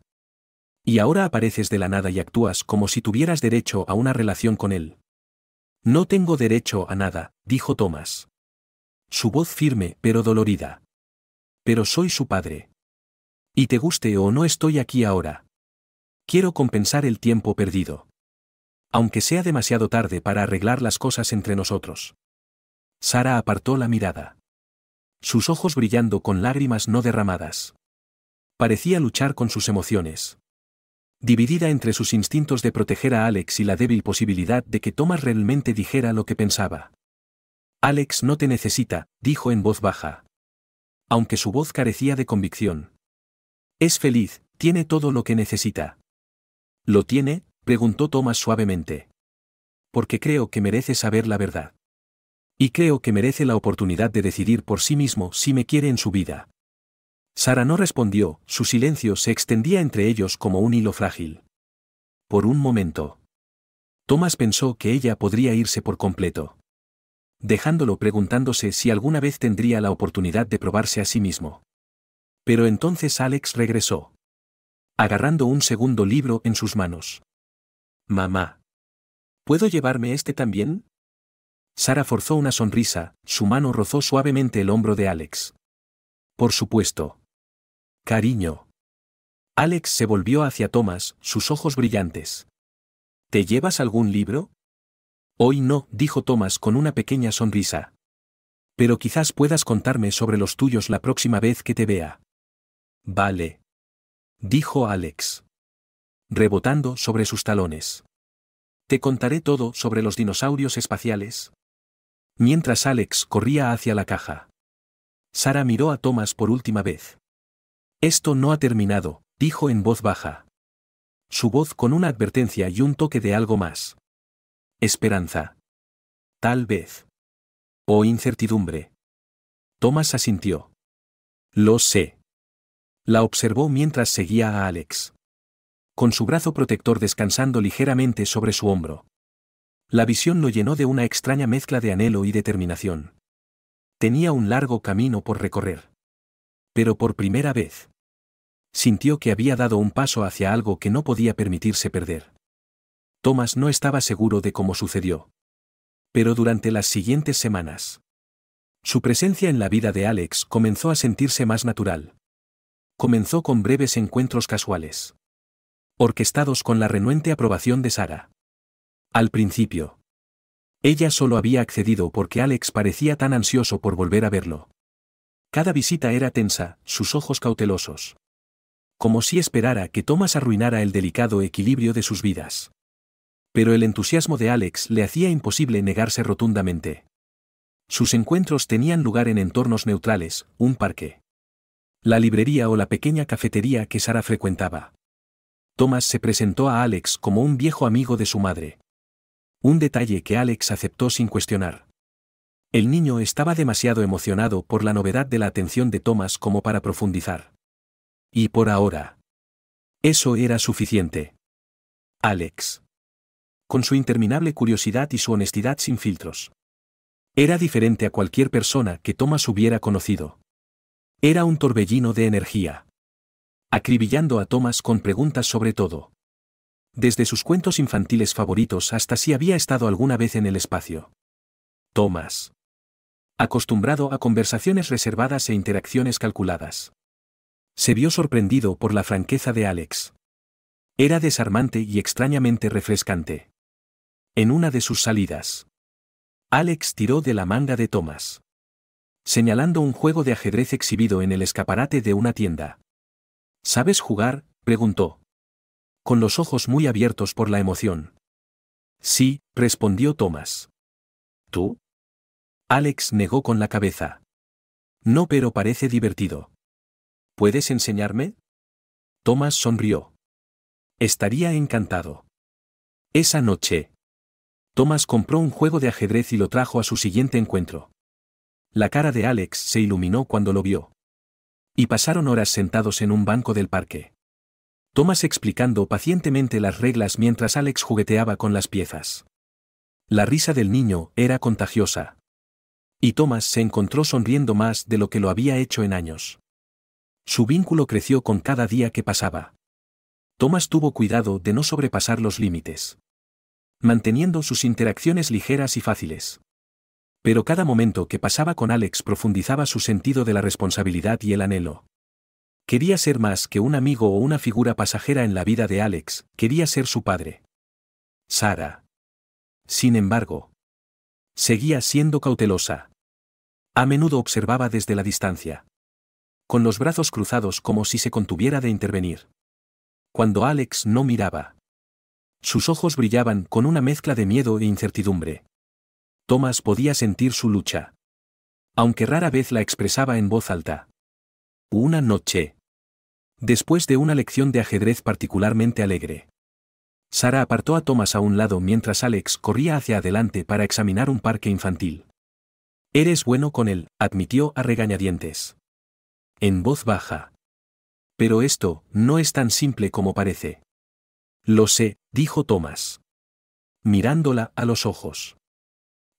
Y ahora apareces de la nada y actúas como si tuvieras derecho a una relación con él. No tengo derecho a nada, dijo Thomas. Su voz firme pero dolorida. Pero soy su padre. Y te guste o no estoy aquí ahora. Quiero compensar el tiempo perdido. Aunque sea demasiado tarde para arreglar las cosas entre nosotros. Sara apartó la mirada. Sus ojos brillando con lágrimas no derramadas. Parecía luchar con sus emociones. Dividida entre sus instintos de proteger a Alex y la débil posibilidad de que Thomas realmente dijera lo que pensaba. Alex no te necesita, dijo en voz baja. aunque su voz carecía de convicción. Es feliz, tiene todo lo que necesita. ¿Lo tiene?, preguntó Thomas suavemente. Porque creo que merece saber la verdad. Y creo que merece la oportunidad de decidir por sí mismo si me quiere en su vida. Sara no respondió, su silencio se extendía entre ellos como un hilo frágil. Por un momento. Thomas pensó que ella podría irse por completo, dejándolo preguntándose si alguna vez tendría la oportunidad de probarse a sí mismo. Pero entonces Alex regresó, agarrando un segundo libro en sus manos. Mamá. ¿Puedo llevarme este también? Sara forzó una sonrisa, su mano rozó suavemente el hombro de Alex. Por supuesto. Cariño. Alex se volvió hacia Thomas, sus ojos brillantes. ¿Te llevas algún libro? Hoy no, dijo Thomas con una pequeña sonrisa. Pero quizás puedas contarme sobre los tuyos la próxima vez que te vea. Vale. Dijo Alex, rebotando sobre sus talones. Te contaré todo sobre los dinosaurios espaciales. Mientras Alex corría hacia la caja, Sara miró a Thomas por última vez. Esto no ha terminado, dijo en voz baja. Su voz con una advertencia y un toque de algo más. Esperanza. Tal vez. O incertidumbre. Thomas asintió. Lo sé. La observó mientras seguía a Alex, con su brazo protector descansando ligeramente sobre su hombro. La visión lo llenó de una extraña mezcla de anhelo y determinación. Tenía un largo camino por recorrer. Pero por primera vez, sintió que había dado un paso hacia algo que no podía permitirse perder. Thomas no estaba seguro de cómo sucedió. Pero durante las siguientes semanas, su presencia en la vida de Alex comenzó a sentirse más natural. Comenzó con breves encuentros casuales, orquestados con la renuente aprobación de Sara. Al principio, ella solo había accedido porque Alex parecía tan ansioso por volver a verlo. Cada visita era tensa, sus ojos cautelosos, como si esperara que Thomas arruinara el delicado equilibrio de sus vidas. Pero el entusiasmo de Alex le hacía imposible negarse rotundamente. Sus encuentros tenían lugar en entornos neutrales, un parque, la librería o la pequeña cafetería que Sara frecuentaba. Thomas se presentó a Alex como un viejo amigo de su madre. Un detalle que Alex aceptó sin cuestionar. El niño estaba demasiado emocionado por la novedad de la atención de Thomas como para profundizar. Y por ahora, eso era suficiente. Alex, con su interminable curiosidad y su honestidad sin filtros, era diferente a cualquier persona que Thomas hubiera conocido. Era un torbellino de energía, acribillando a Thomas con preguntas sobre todo. Desde sus cuentos infantiles favoritos hasta si había estado alguna vez en el espacio. Thomas, acostumbrado a conversaciones reservadas e interacciones calculadas, se vio sorprendido por la franqueza de Alex. Era desarmante y extrañamente refrescante. En una de sus salidas, Alex tiró de la manga de Thomas, señalando un juego de ajedrez exhibido en el escaparate de una tienda. ¿Sabes jugar?, preguntó, con los ojos muy abiertos por la emoción. Sí, respondió Thomas. ¿Tú? Alex negó con la cabeza. No, pero parece divertido. ¿Puedes enseñarme? Thomas sonrió. Estaría encantado. Esa noche, Thomas compró un juego de ajedrez y lo trajo a su siguiente encuentro. La cara de Alex se iluminó cuando lo vio. Y pasaron horas sentados en un banco del parque, Thomas explicando pacientemente las reglas mientras Alex jugueteaba con las piezas. La risa del niño era contagiosa. Y Thomas se encontró sonriendo más de lo que lo había hecho en años. Su vínculo creció con cada día que pasaba. Thomas tuvo cuidado de no sobrepasar los límites, manteniendo sus interacciones ligeras y fáciles. Pero cada momento que pasaba con Alex profundizaba su sentido de la responsabilidad y el anhelo. Quería ser más que un amigo o una figura pasajera en la vida de Alex, quería ser su padre. Sara, sin embargo, seguía siendo cautelosa. A menudo observaba desde la distancia, con los brazos cruzados como si se contuviera de intervenir. Cuando Alex no miraba, sus ojos brillaban con una mezcla de miedo e incertidumbre. Thomas podía sentir su lucha, aunque rara vez la expresaba en voz alta. Una noche. Después de una lección de ajedrez particularmente alegre, Sara apartó a Thomas a un lado mientras Alex corría hacia adelante para examinar un parque infantil. Eres bueno con él, admitió a regañadientes. En voz baja. Pero esto no es tan simple como parece. Lo sé, dijo Thomas, mirándola a los ojos.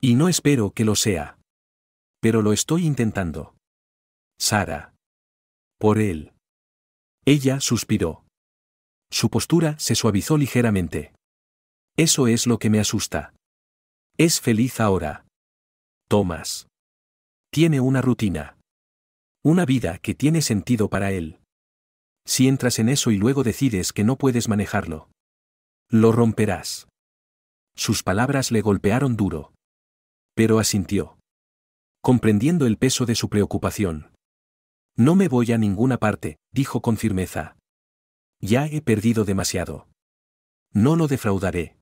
Y no espero que lo sea. Pero lo estoy intentando. Sara. Por él. Ella suspiró. Su postura se suavizó ligeramente. Eso es lo que me asusta. Es feliz ahora. Thomas. Tiene una rutina. Una vida que tiene sentido para él. Si entras en eso y luego decides que no puedes manejarlo, lo romperás. Sus palabras le golpearon duro. Pero asintió, comprendiendo el peso de su preocupación. No me voy a ninguna parte, dijo con firmeza. Ya he perdido demasiado. No lo defraudaré.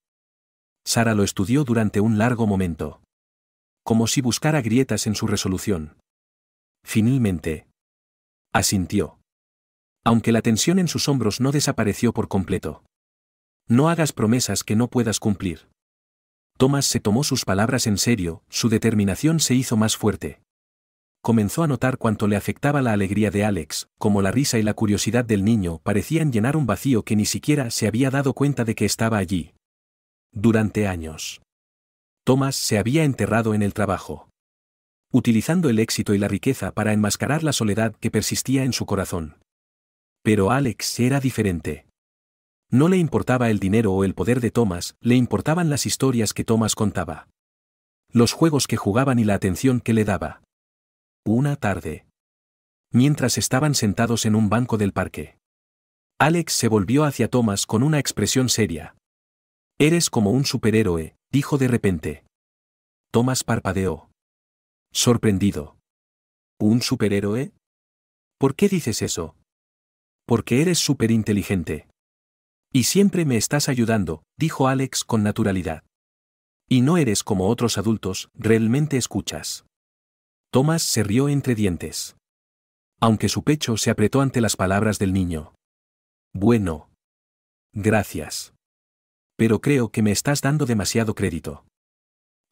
Sara lo estudió durante un largo momento. Como si buscara grietas en su resolución. Finalmente. Asintió. Aunque la tensión en sus hombros no desapareció por completo. No hagas promesas que no puedas cumplir. Thomas se tomó sus palabras en serio, su determinación se hizo más fuerte. Comenzó a notar cuánto le afectaba la alegría de Alex, como la risa y la curiosidad del niño parecían llenar un vacío que ni siquiera se había dado cuenta de que estaba allí. Durante años, Thomas se había enterrado en el trabajo, utilizando el éxito y la riqueza para enmascarar la soledad que persistía en su corazón. Pero Alex era diferente. No le importaba el dinero o el poder de Thomas, le importaban las historias que Thomas contaba. Los juegos que jugaban y la atención que le daba. Una tarde, mientras estaban sentados en un banco del parque, Alex se volvió hacia Thomas con una expresión seria. Eres como un superhéroe, dijo de repente. Thomas parpadeó, sorprendido. ¿Un superhéroe? ¿Por qué dices eso? Porque eres superinteligente. Y siempre me estás ayudando, dijo Alex con naturalidad. Y no eres como otros adultos, realmente escuchas. Thomas se rió entre dientes. Aunque su pecho se apretó ante las palabras del niño. Bueno. Gracias. Pero creo que me estás dando demasiado crédito.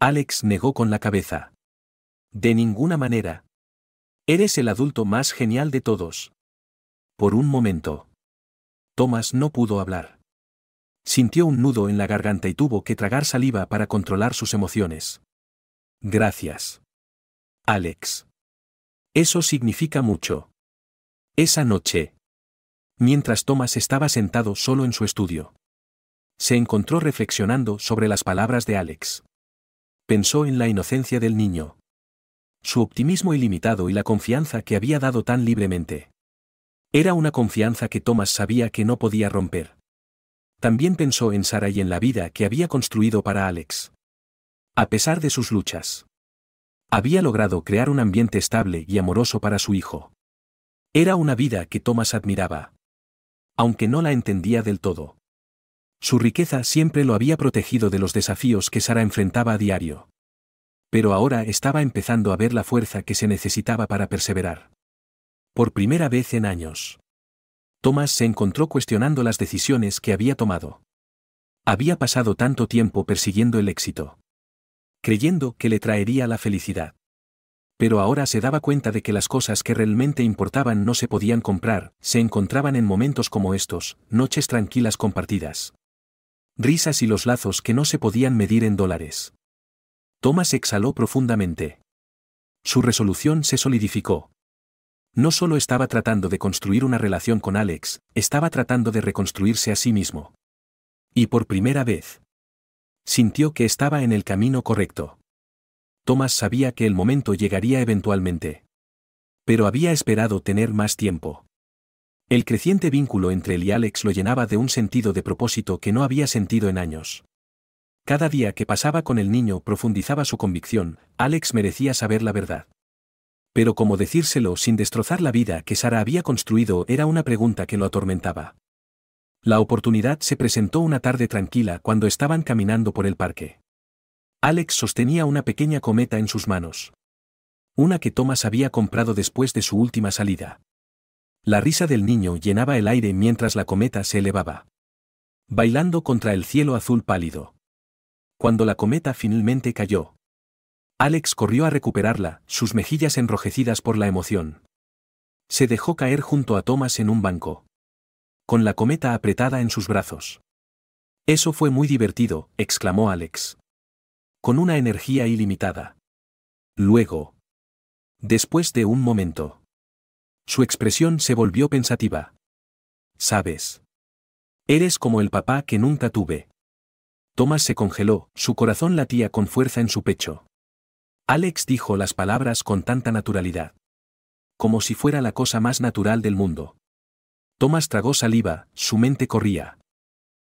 Alex negó con la cabeza. De ninguna manera. Eres el adulto más genial de todos. Por un momento. Thomas no pudo hablar. Sintió un nudo en la garganta y tuvo que tragar saliva para controlar sus emociones. Gracias. Alex. Eso significa mucho. Esa noche, mientras Thomas estaba sentado solo en su estudio, se encontró reflexionando sobre las palabras de Alex. Pensó en la inocencia del niño. Su optimismo ilimitado y la confianza que había dado tan libremente. Era una confianza que Thomas sabía que no podía romper. También pensó en Sara y en la vida que había construido para Alex. A pesar de sus luchas, había logrado crear un ambiente estable y amoroso para su hijo. Era una vida que Thomas admiraba. Aunque no la entendía del todo. Su riqueza siempre lo había protegido de los desafíos que Sara enfrentaba a diario. Pero ahora estaba empezando a ver la fuerza que se necesitaba para perseverar. Por primera vez en años, Thomas se encontró cuestionando las decisiones que había tomado. Había pasado tanto tiempo persiguiendo el éxito, creyendo que le traería la felicidad. Pero ahora se daba cuenta de que las cosas que realmente importaban no se podían comprar, se encontraban en momentos como estos, noches tranquilas compartidas. Risas y los lazos que no se podían medir en dólares. Thomas exhaló profundamente. Su resolución se solidificó. No solo estaba tratando de construir una relación con Alex, estaba tratando de reconstruirse a sí mismo. Y por primera vez, sintió que estaba en el camino correcto. Thomas sabía que el momento llegaría eventualmente. Pero había esperado tener más tiempo. El creciente vínculo entre él y Alex lo llenaba de un sentido de propósito que no había sentido en años. Cada día que pasaba con el niño profundizaba su convicción, Alex merecía saber la verdad. Pero cómo decírselo sin destrozar la vida que Sara había construido era una pregunta que lo atormentaba. La oportunidad se presentó una tarde tranquila cuando estaban caminando por el parque. Alex sostenía una pequeña cometa en sus manos. Una que Thomas había comprado después de su última salida. La risa del niño llenaba el aire mientras la cometa se elevaba, bailando contra el cielo azul pálido. Cuando la cometa finalmente cayó, Alex corrió a recuperarla, sus mejillas enrojecidas por la emoción. Se dejó caer junto a Thomas en un banco, con la cometa apretada en sus brazos. «Eso fue muy divertido», exclamó Alex, con una energía ilimitada. Luego, después de un momento, su expresión se volvió pensativa. «¿Sabes? Eres como el papá que nunca tuve». Thomas se congeló, su corazón latía con fuerza en su pecho. Alex dijo las palabras con tanta naturalidad, como si fuera la cosa más natural del mundo. Thomas tragó saliva, su mente corría.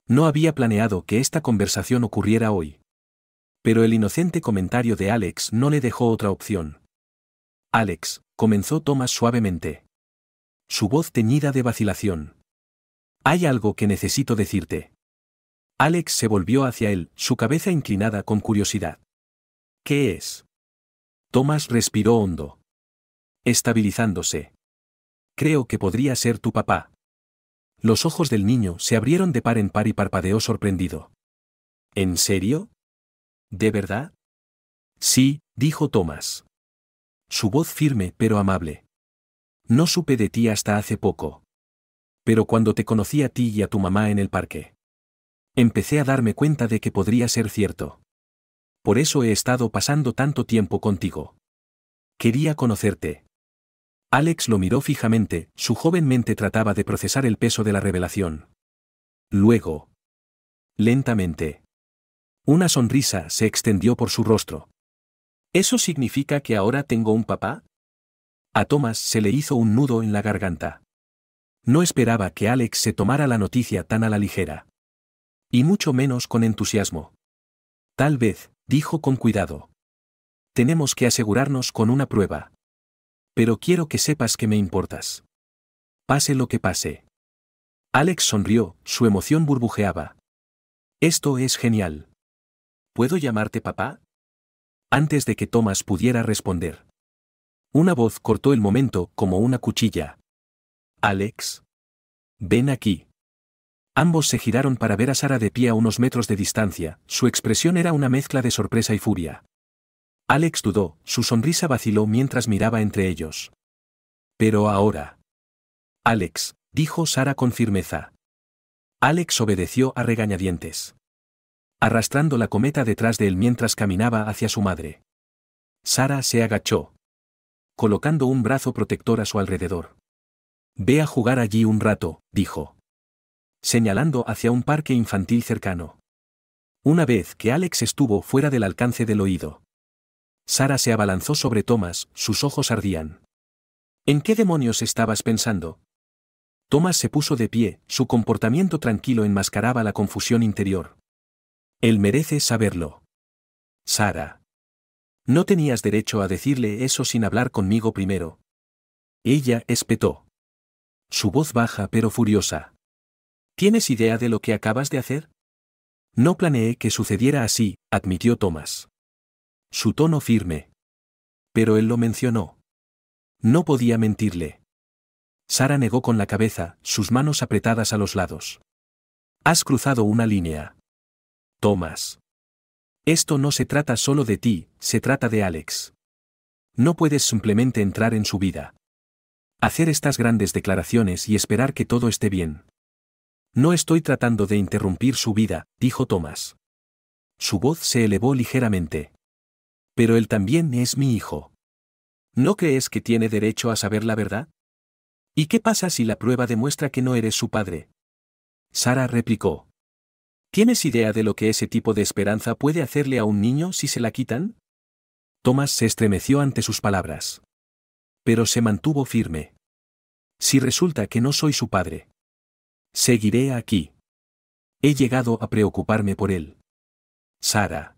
No había planeado que esta conversación ocurriera hoy. Pero el inocente comentario de Alex no le dejó otra opción. «Alex», comenzó Thomas suavemente, su voz teñida de vacilación. «Hay algo que necesito decirte». Alex se volvió hacia él, su cabeza inclinada con curiosidad. «¿Qué es?» Thomas respiró hondo, estabilizándose. «Creo que podría ser tu papá». Los ojos del niño se abrieron de par en par y parpadeó sorprendido. «¿En serio? ¿De verdad?» «Sí», dijo Thomas, su voz firme pero amable. «No supe de ti hasta hace poco. Pero cuando te conocí a ti y a tu mamá en el parque, empecé a darme cuenta de que podría ser cierto. Por eso he estado pasando tanto tiempo contigo. Quería conocerte». Alex lo miró fijamente, su joven mente trataba de procesar el peso de la revelación. Luego, lentamente, una sonrisa se extendió por su rostro. «¿Eso significa que ahora tengo un papá?» A Thomas se le hizo un nudo en la garganta. No esperaba que Alex se tomara la noticia tan a la ligera. Y mucho menos con entusiasmo. «Tal vez», dijo con cuidado. «Tenemos que asegurarnos con una prueba. Pero quiero que sepas que me importas. Pase lo que pase». Alex sonrió, su emoción burbujeaba. «Esto es genial. ¿Puedo llamarte papá?» Antes de que Thomas pudiera responder, una voz cortó el momento como una cuchilla. «Alex. Ven aquí». Ambos se giraron para ver a Sara de pie a unos metros de distancia, su expresión era una mezcla de sorpresa y furia. Alex dudó, su sonrisa vaciló mientras miraba entre ellos. «Pero ahora». «Alex», dijo Sara con firmeza. Alex obedeció a regañadientes, arrastrando la cometa detrás de él mientras caminaba hacia su madre. Sara se agachó, colocando un brazo protector a su alrededor. «Ve a jugar allí un rato», dijo, señalando hacia un parque infantil cercano. Una vez que Alex estuvo fuera del alcance del oído, Sara se abalanzó sobre Thomas, sus ojos ardían. «¿En qué demonios estabas pensando?» Thomas se puso de pie, su comportamiento tranquilo enmascaraba la confusión interior. «Él merece saberlo». «Sara. No tenías derecho a decirle eso sin hablar conmigo primero». Ella espetó, su voz baja pero furiosa. «¿Tienes idea de lo que acabas de hacer?» «No planeé que sucediera así», admitió Thomas, su tono firme. «Pero él lo mencionó. No podía mentirle». Sara negó con la cabeza, sus manos apretadas a los lados. «Has cruzado una línea. Thomas. Esto no se trata solo de ti, se trata de Alex. No puedes simplemente entrar en su vida, hacer estas grandes declaraciones y esperar que todo esté bien». «No estoy tratando de interrumpir su vida», dijo Thomas. Su voz se elevó ligeramente. «Pero él también es mi hijo. ¿No crees que tiene derecho a saber la verdad? ¿Y qué pasa si la prueba demuestra que no eres su padre?» Sara replicó. ¿Tienes idea de lo que ese tipo de esperanza puede hacerle a un niño si se la quitan? Thomas se estremeció ante sus palabras, pero se mantuvo firme. «Si resulta que no soy su padre, seguiré aquí. He llegado a preocuparme por él. Sara.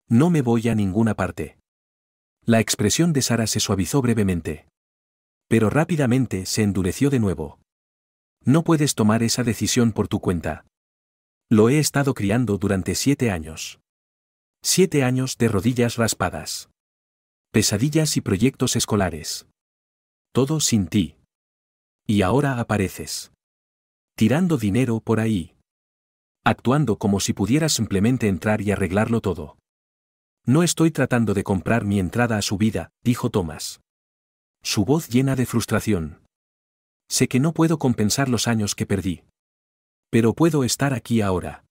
No me voy a ninguna parte». La expresión de Sara se suavizó brevemente, pero rápidamente se endureció de nuevo. «No puedes tomar esa decisión por tu cuenta. Lo he estado criando durante 7 años. 7 años de rodillas raspadas. Pesadillas y proyectos escolares. Todo sin ti. Y ahora apareces. Tirando dinero por ahí. Actuando como si pudieras simplemente entrar y arreglarlo todo. No estoy tratando de comprar mi entrada a su vida, dijo Thomas. Su voz llena de frustración. Sé que no puedo compensar los años que perdí. Pero puedo estar aquí ahora.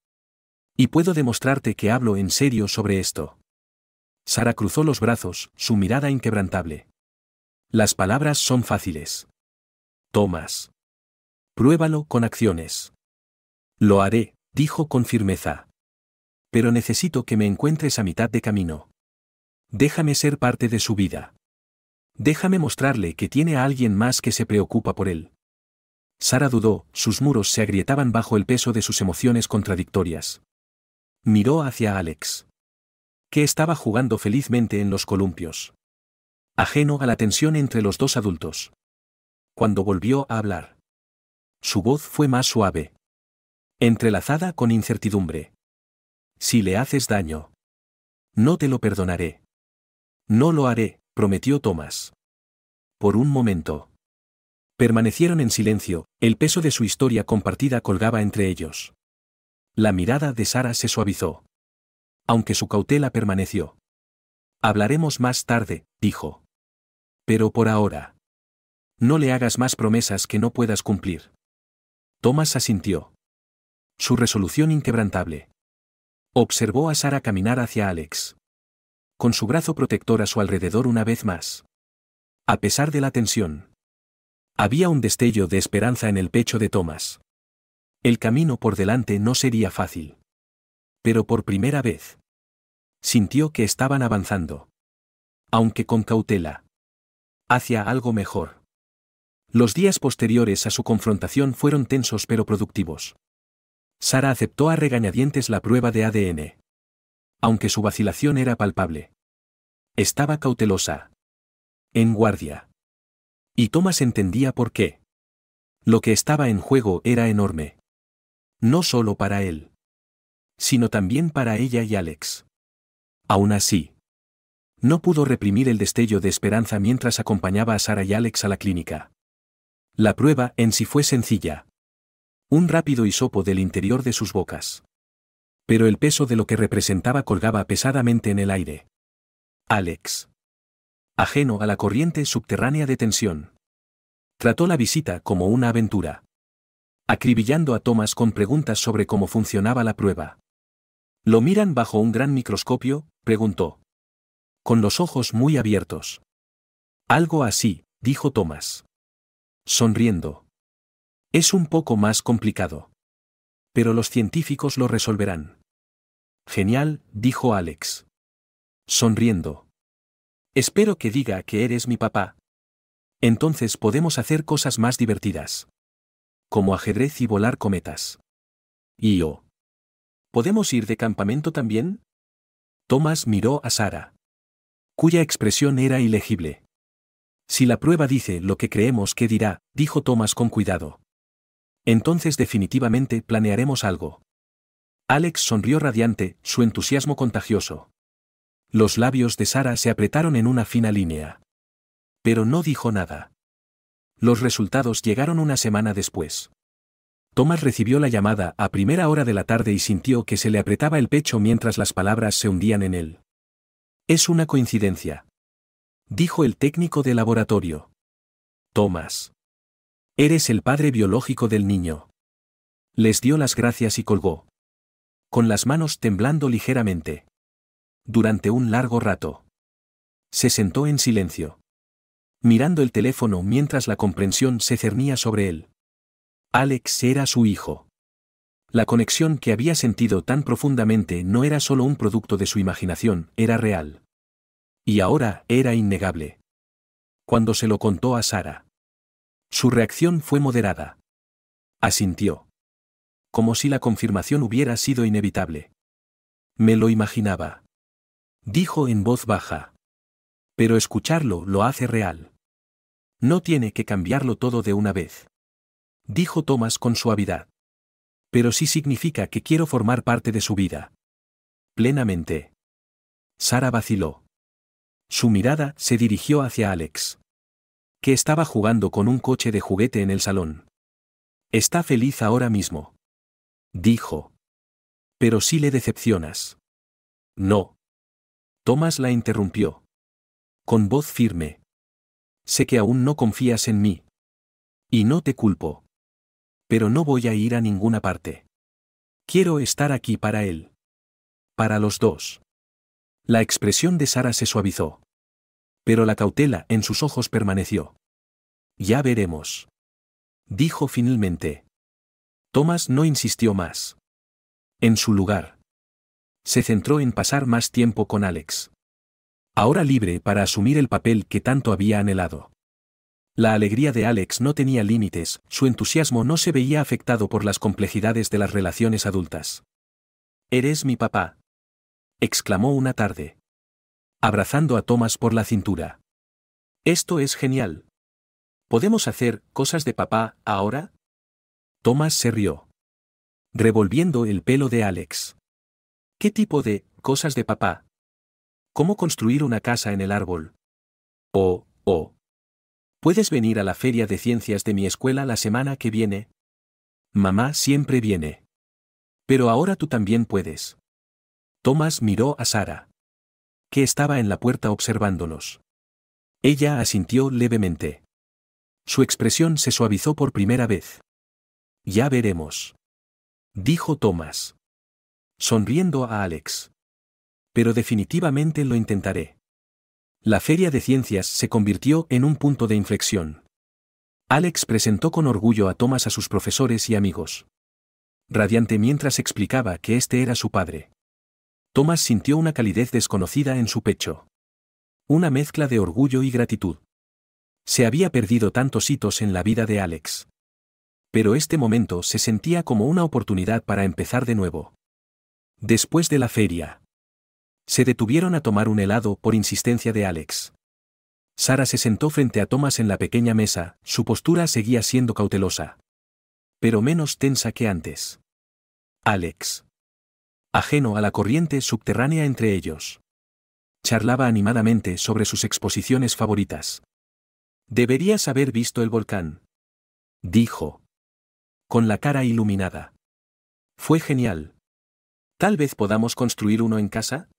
Y puedo demostrarte que hablo en serio sobre esto. Sara cruzó los brazos, su mirada inquebrantable. Las palabras son fáciles. Thomas. Pruébalo con acciones. Lo haré, dijo con firmeza. Pero necesito que me encuentres a mitad de camino. Déjame ser parte de su vida. Déjame mostrarle que tiene a alguien más que se preocupa por él. Sara dudó, sus muros se agrietaban bajo el peso de sus emociones contradictorias. Miró hacia Alex, que estaba jugando felizmente en los columpios. Ajeno a la tensión entre los dos adultos. Cuando volvió a hablar, su voz fue más suave, entrelazada con incertidumbre. Si le haces daño, no te lo perdonaré. No lo haré, prometió Thomas. Por un momento. Permanecieron en silencio, el peso de su historia compartida colgaba entre ellos. La mirada de Sara se suavizó. Aunque su cautela permaneció. Hablaremos más tarde, dijo. Pero por ahora. No le hagas más promesas que no puedas cumplir. Thomas asintió. Su resolución inquebrantable. Observó a Sara caminar hacia Alex. Con su brazo protector a su alrededor una vez más. A pesar de la tensión. Había un destello de esperanza en el pecho de Thomas. El camino por delante no sería fácil. Pero por primera vez. Sintió que estaban avanzando. Aunque con cautela. Hacia algo mejor. Los días posteriores a su confrontación fueron tensos pero productivos. Sara aceptó a regañadientes la prueba de ADN. Aunque su vacilación era palpable. Estaba cautelosa. En guardia. Y Thomas entendía por qué. Lo que estaba en juego era enorme. No solo para él. Sino también para ella y Alex. Aún así. No pudo reprimir el destello de esperanza mientras acompañaba a Sara y Alex a la clínica. La prueba en sí fue sencilla. Un rápido hisopo del interior de sus bocas. Pero el peso de lo que representaba colgaba pesadamente en el aire. Alex. Ajeno a la corriente subterránea de tensión. Trató la visita como una aventura. Acribillando a Thomas con preguntas sobre cómo funcionaba la prueba. ¿Lo miran bajo un gran microscopio?, preguntó. Con los ojos muy abiertos. Algo así, dijo Thomas. Sonriendo. Es un poco más complicado. Pero los científicos lo resolverán. Genial, dijo Alex. Sonriendo. Espero que diga que eres mi papá. Entonces podemos hacer cosas más divertidas. Como ajedrez y volar cometas. ¿Y yo? ¿Podemos ir de campamento también? Thomas miró a Sara. Cuya expresión era ilegible. Si la prueba dice lo que creemos que dirá, dijo Thomas con cuidado. Entonces definitivamente planearemos algo. Alex sonrió radiante, su entusiasmo contagioso. Los labios de Sara se apretaron en una fina línea. Pero no dijo nada. Los resultados llegaron una semana después. Thomas recibió la llamada a primera hora de la tarde y sintió que se le apretaba el pecho mientras las palabras se hundían en él. Es una coincidencia. Dijo el técnico de laboratorio. Thomas. Eres el padre biológico del niño. Les dio las gracias y colgó. Con las manos temblando ligeramente. Durante un largo rato. Se sentó en silencio. Mirando el teléfono mientras la comprensión se cernía sobre él. Alex era su hijo. La conexión que había sentido tan profundamente no era solo un producto de su imaginación, era real. Y ahora era innegable. Cuando se lo contó a Sara. Su reacción fue moderada. Asintió. Como si la confirmación hubiera sido inevitable. Me lo imaginaba. Dijo en voz baja. Pero escucharlo lo hace real. No tiene que cambiarlo todo de una vez. Dijo Thomas con suavidad. Pero sí significa que quiero formar parte de su vida. Plenamente. Sara vaciló. Su mirada se dirigió hacia Alex. Que estaba jugando con un coche de juguete en el salón. Está feliz ahora mismo. Dijo. Pero sí le decepcionas. No. Thomas la interrumpió. Con voz firme. Sé que aún no confías en mí. Y no te culpo. Pero no voy a ir a ninguna parte. Quiero estar aquí para él. Para los dos. La expresión de Sara se suavizó. Pero la cautela en sus ojos permaneció. Ya veremos. Dijo finalmente. Thomas no insistió más. En su lugar. Se centró en pasar más tiempo con Alex. Ahora libre para asumir el papel que tanto había anhelado. La alegría de Alex no tenía límites, su entusiasmo no se veía afectado por las complejidades de las relaciones adultas. «Eres mi papá», exclamó una tarde. Abrazando a Thomas por la cintura. «Esto es genial. ¿Podemos hacer cosas de papá ahora?» Thomas se rió. Revolviendo el pelo de Alex. «¿Qué tipo de cosas de papá? ¿Cómo construir una casa en el árbol? Oh. ¿Puedes venir a la feria de ciencias de mi escuela la semana que viene? Mamá siempre viene. Pero ahora tú también puedes». Thomas miró a Sara, que estaba en la puerta observándolos. Ella asintió levemente. Su expresión se suavizó por primera vez. «Ya veremos», dijo Thomas, sonriendo a Alex. «Pero definitivamente lo intentaré». La feria de ciencias se convirtió en un punto de inflexión. Alex presentó con orgullo a Thomas a sus profesores y amigos. Radiante mientras explicaba que este era su padre. Thomas sintió una calidez desconocida en su pecho. Una mezcla de orgullo y gratitud. Se había perdido tantos hitos en la vida de Alex. Pero este momento se sentía como una oportunidad para empezar de nuevo. Después de la feria. Se detuvieron a tomar un helado por insistencia de Alex. Sara se sentó frente a Thomas en la pequeña mesa, su postura seguía siendo cautelosa. Pero menos tensa que antes. Alex. Ajeno a la corriente subterránea entre ellos. Charlaba animadamente sobre sus exposiciones favoritas. «Deberías haber visto el volcán», dijo. Con la cara iluminada. «Fue genial. ¿Tal vez podamos construir uno en casa?»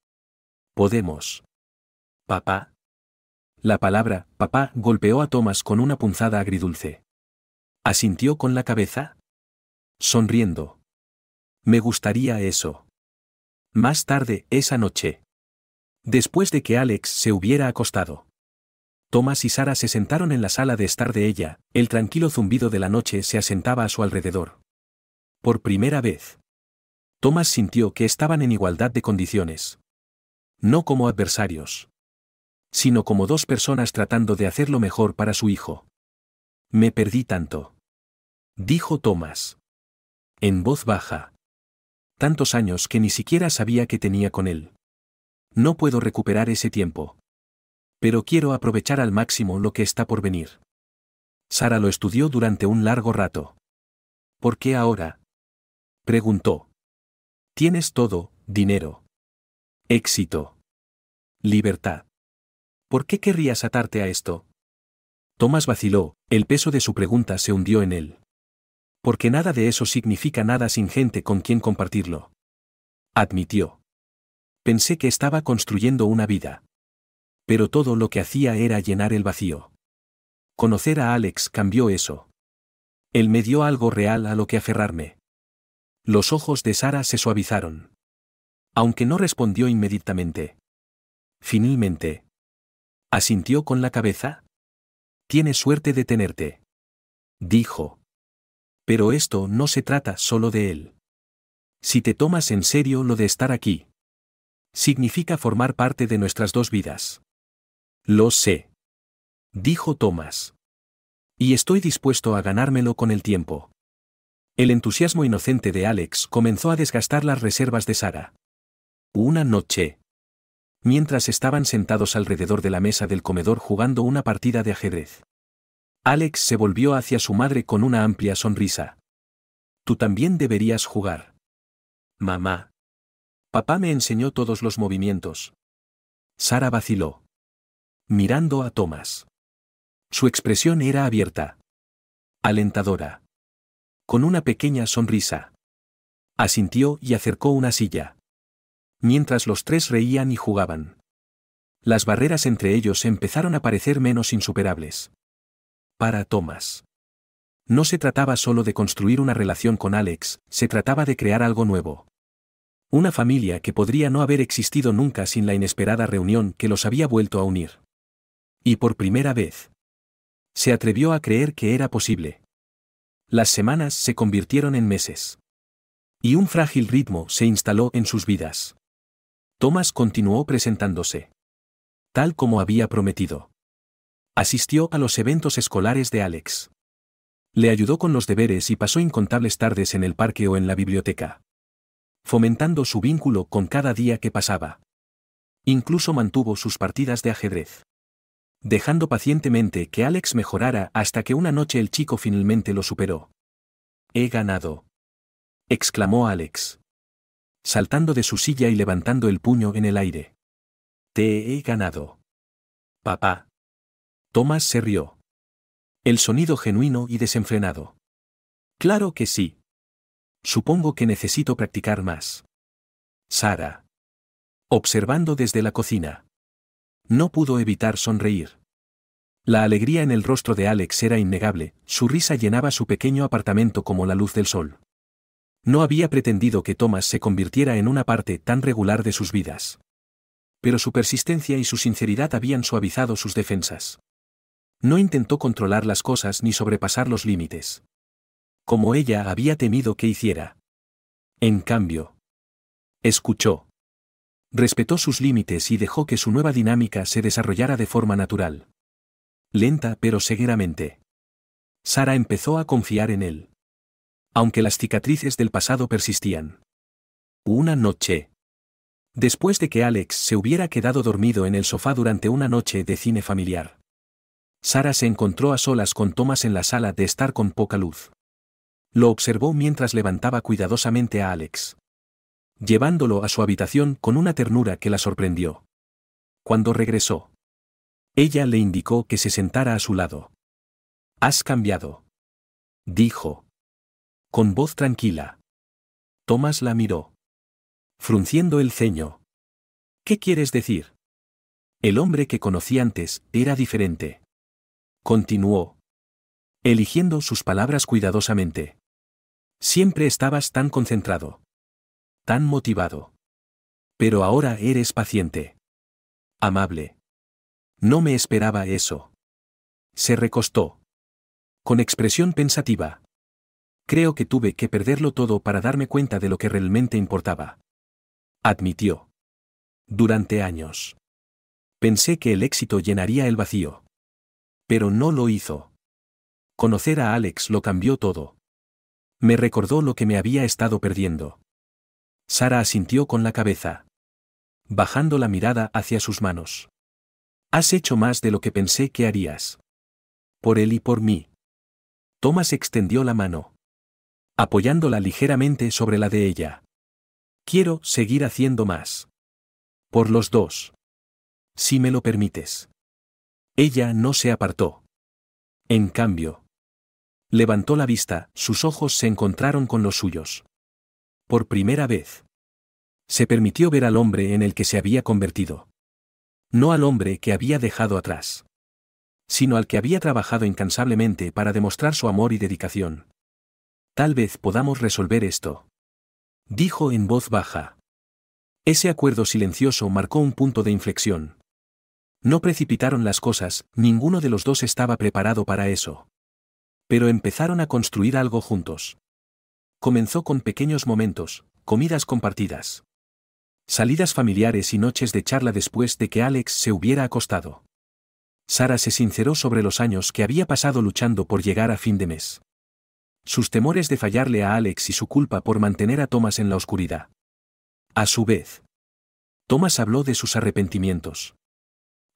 «Podemos». «Papá». La palabra «papá» golpeó a Thomas con una punzada agridulce. Asintió con la cabeza. Sonriendo. «Me gustaría eso». Más tarde, esa noche. Después de que Alex se hubiera acostado. Thomas y Sara se sentaron en la sala de estar de ella, el tranquilo zumbido de la noche se asentaba a su alrededor. Por primera vez. Thomas sintió que estaban en igualdad de condiciones. No como adversarios. Sino como dos personas tratando de hacer lo mejor para su hijo. «Me perdí tanto», dijo Thomas. En voz baja. «Tantos años que ni siquiera sabía que tenía con él. No puedo recuperar ese tiempo. Pero quiero aprovechar al máximo lo que está por venir». Sara lo estudió durante un largo rato. «¿Por qué ahora?», preguntó. «Tienes todo, dinero. Éxito. Libertad. ¿Por qué querrías atarte a esto?». Thomas vaciló, el peso de su pregunta se hundió en él. «Porque nada de eso significa nada sin gente con quien compartirlo», admitió. «Pensé que estaba construyendo una vida. Pero todo lo que hacía era llenar el vacío. Conocer a Alex cambió eso. Él me dio algo real a lo que aferrarme». Los ojos de Sara se suavizaron. Aunque no respondió inmediatamente. Finalmente. Asintió con la cabeza. «Tienes suerte de tenerte», dijo. «Pero esto no se trata solo de él. Si te tomas en serio lo de estar aquí. Significa formar parte de nuestras dos vidas». «Lo sé», dijo Thomas. «Y estoy dispuesto a ganármelo con el tiempo». El entusiasmo inocente de Alex comenzó a desgastar las reservas de Sara. Una noche. Mientras estaban sentados alrededor de la mesa del comedor jugando una partida de ajedrez. Alex se volvió hacia su madre con una amplia sonrisa. «Tú también deberías jugar». «Mamá. Papá me enseñó todos los movimientos». Sara vaciló. Mirando a Thomas. Su expresión era abierta. Alentadora. Con una pequeña sonrisa. Asintió y acercó una silla. Mientras los tres reían y jugaban. Las barreras entre ellos empezaron a parecer menos insuperables. Para Thomas. No se trataba solo de construir una relación con Alex, se trataba de crear algo nuevo. Una familia que podría no haber existido nunca sin la inesperada reunión que los había vuelto a unir. Y por primera vez. Se atrevió a creer que era posible. Las semanas se convirtieron en meses. Y un frágil ritmo se instaló en sus vidas. Thomas continuó presentándose. Tal como había prometido. Asistió a los eventos escolares de Alex. Le ayudó con los deberes y pasó incontables tardes en el parque o en la biblioteca. Fomentando su vínculo con cada día que pasaba. Incluso mantuvo sus partidas de ajedrez. Dejando pacientemente que Alex mejorara hasta que una noche el chico finalmente lo superó. «He ganado», exclamó Alex. Saltando de su silla y levantando el puño en el aire. «Te he ganado. Papá». Thomas se rió. El sonido genuino y desenfrenado. «Claro que sí. Supongo que necesito practicar más». Sarah. Observando desde la cocina. No pudo evitar sonreír. La alegría en el rostro de Alex era innegable, su risa llenaba su pequeño apartamento como la luz del sol. No había pretendido que Thomas se convirtiera en una parte tan regular de sus vidas. Pero su persistencia y su sinceridad habían suavizado sus defensas. No intentó controlar las cosas ni sobrepasar los límites. Como ella había temido que hiciera. En cambio, escuchó. Respetó sus límites y dejó que su nueva dinámica se desarrollara de forma natural. Lenta pero seguidamente. Sarah empezó a confiar en él. Aunque las cicatrices del pasado persistían. Una noche. Después de que Alex se hubiera quedado dormido en el sofá durante una noche de cine familiar. Sarah se encontró a solas con Thomas en la sala de estar con poca luz. Lo observó mientras levantaba cuidadosamente a Alex. Llevándolo a su habitación con una ternura que la sorprendió. Cuando regresó. Ella le indicó que se sentara a su lado. «Has cambiado», dijo. Con voz tranquila. Thomas la miró. Frunciendo el ceño. «¿Qué quieres decir?» El hombre que conocí antes era diferente. Continuó. Eligiendo sus palabras cuidadosamente. Siempre estabas tan concentrado. Tan motivado. Pero ahora eres paciente. Amable. No me esperaba eso. Se recostó. Con expresión pensativa. Creo que tuve que perderlo todo para darme cuenta de lo que realmente importaba. Admitió. Durante años. Pensé que el éxito llenaría el vacío. Pero no lo hizo. Conocer a Alex lo cambió todo. Me recordó lo que me había estado perdiendo. Sarah asintió con la cabeza. Bajando la mirada hacia sus manos. Has hecho más de lo que pensé que harías. Por él y por mí. Thomas extendió la mano. Apoyándola ligeramente sobre la de ella. Quiero seguir haciendo más. Por los dos. Si me lo permites. Ella no se apartó. En cambio. Levantó la vista, sus ojos se encontraron con los suyos. Por primera vez. Se permitió ver al hombre en el que se había convertido. No al hombre que había dejado atrás. Sino al que había trabajado incansablemente para demostrar su amor y dedicación. Tal vez podamos resolver esto. Dijo en voz baja. Ese acuerdo silencioso marcó un punto de inflexión. No precipitaron las cosas, ninguno de los dos estaba preparado para eso. Pero empezaron a construir algo juntos. Comenzó con pequeños momentos, comidas compartidas. Salidas familiares y noches de charla después de que Alex se hubiera acostado. Sarah se sinceró sobre los años que había pasado luchando por llegar a fin de mes. Sus temores de fallarle a Alex y su culpa por mantener a Thomas en la oscuridad. A su vez, Thomas habló de sus arrepentimientos.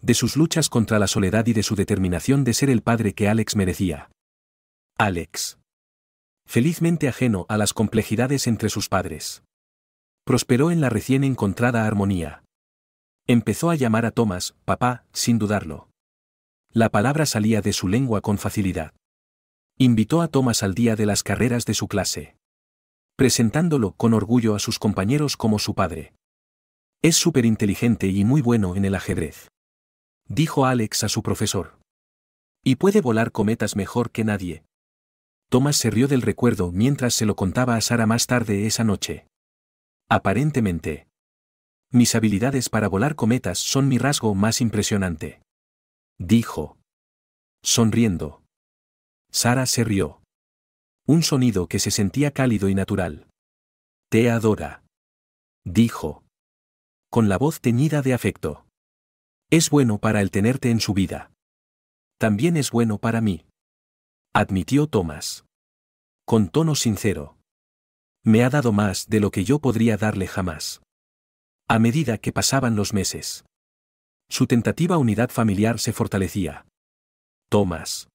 De sus luchas contra la soledad y de su determinación de ser el padre que Alex merecía. Alex. Felizmente ajeno a las complejidades entre sus padres. Prosperó en la recién encontrada armonía. Empezó a llamar a Thomas, papá, sin dudarlo. La palabra salía de su lengua con facilidad. Invitó a Thomas al día de las carreras de su clase, presentándolo con orgullo a sus compañeros como su padre. Es súper inteligente y muy bueno en el ajedrez, dijo Alex a su profesor. Y puede volar cometas mejor que nadie. Thomas se rió del recuerdo mientras se lo contaba a Sarah más tarde esa noche. Aparentemente, mis habilidades para volar cometas son mi rasgo más impresionante, dijo, sonriendo. Sarah se rió. Un sonido que se sentía cálido y natural. Te adora, dijo, con la voz teñida de afecto. Es bueno para él tenerte en su vida. También es bueno para mí, admitió Thomas, con tono sincero. Me ha dado más de lo que yo podría darle jamás. A medida que pasaban los meses, su tentativa unidad familiar se fortalecía. Thomas,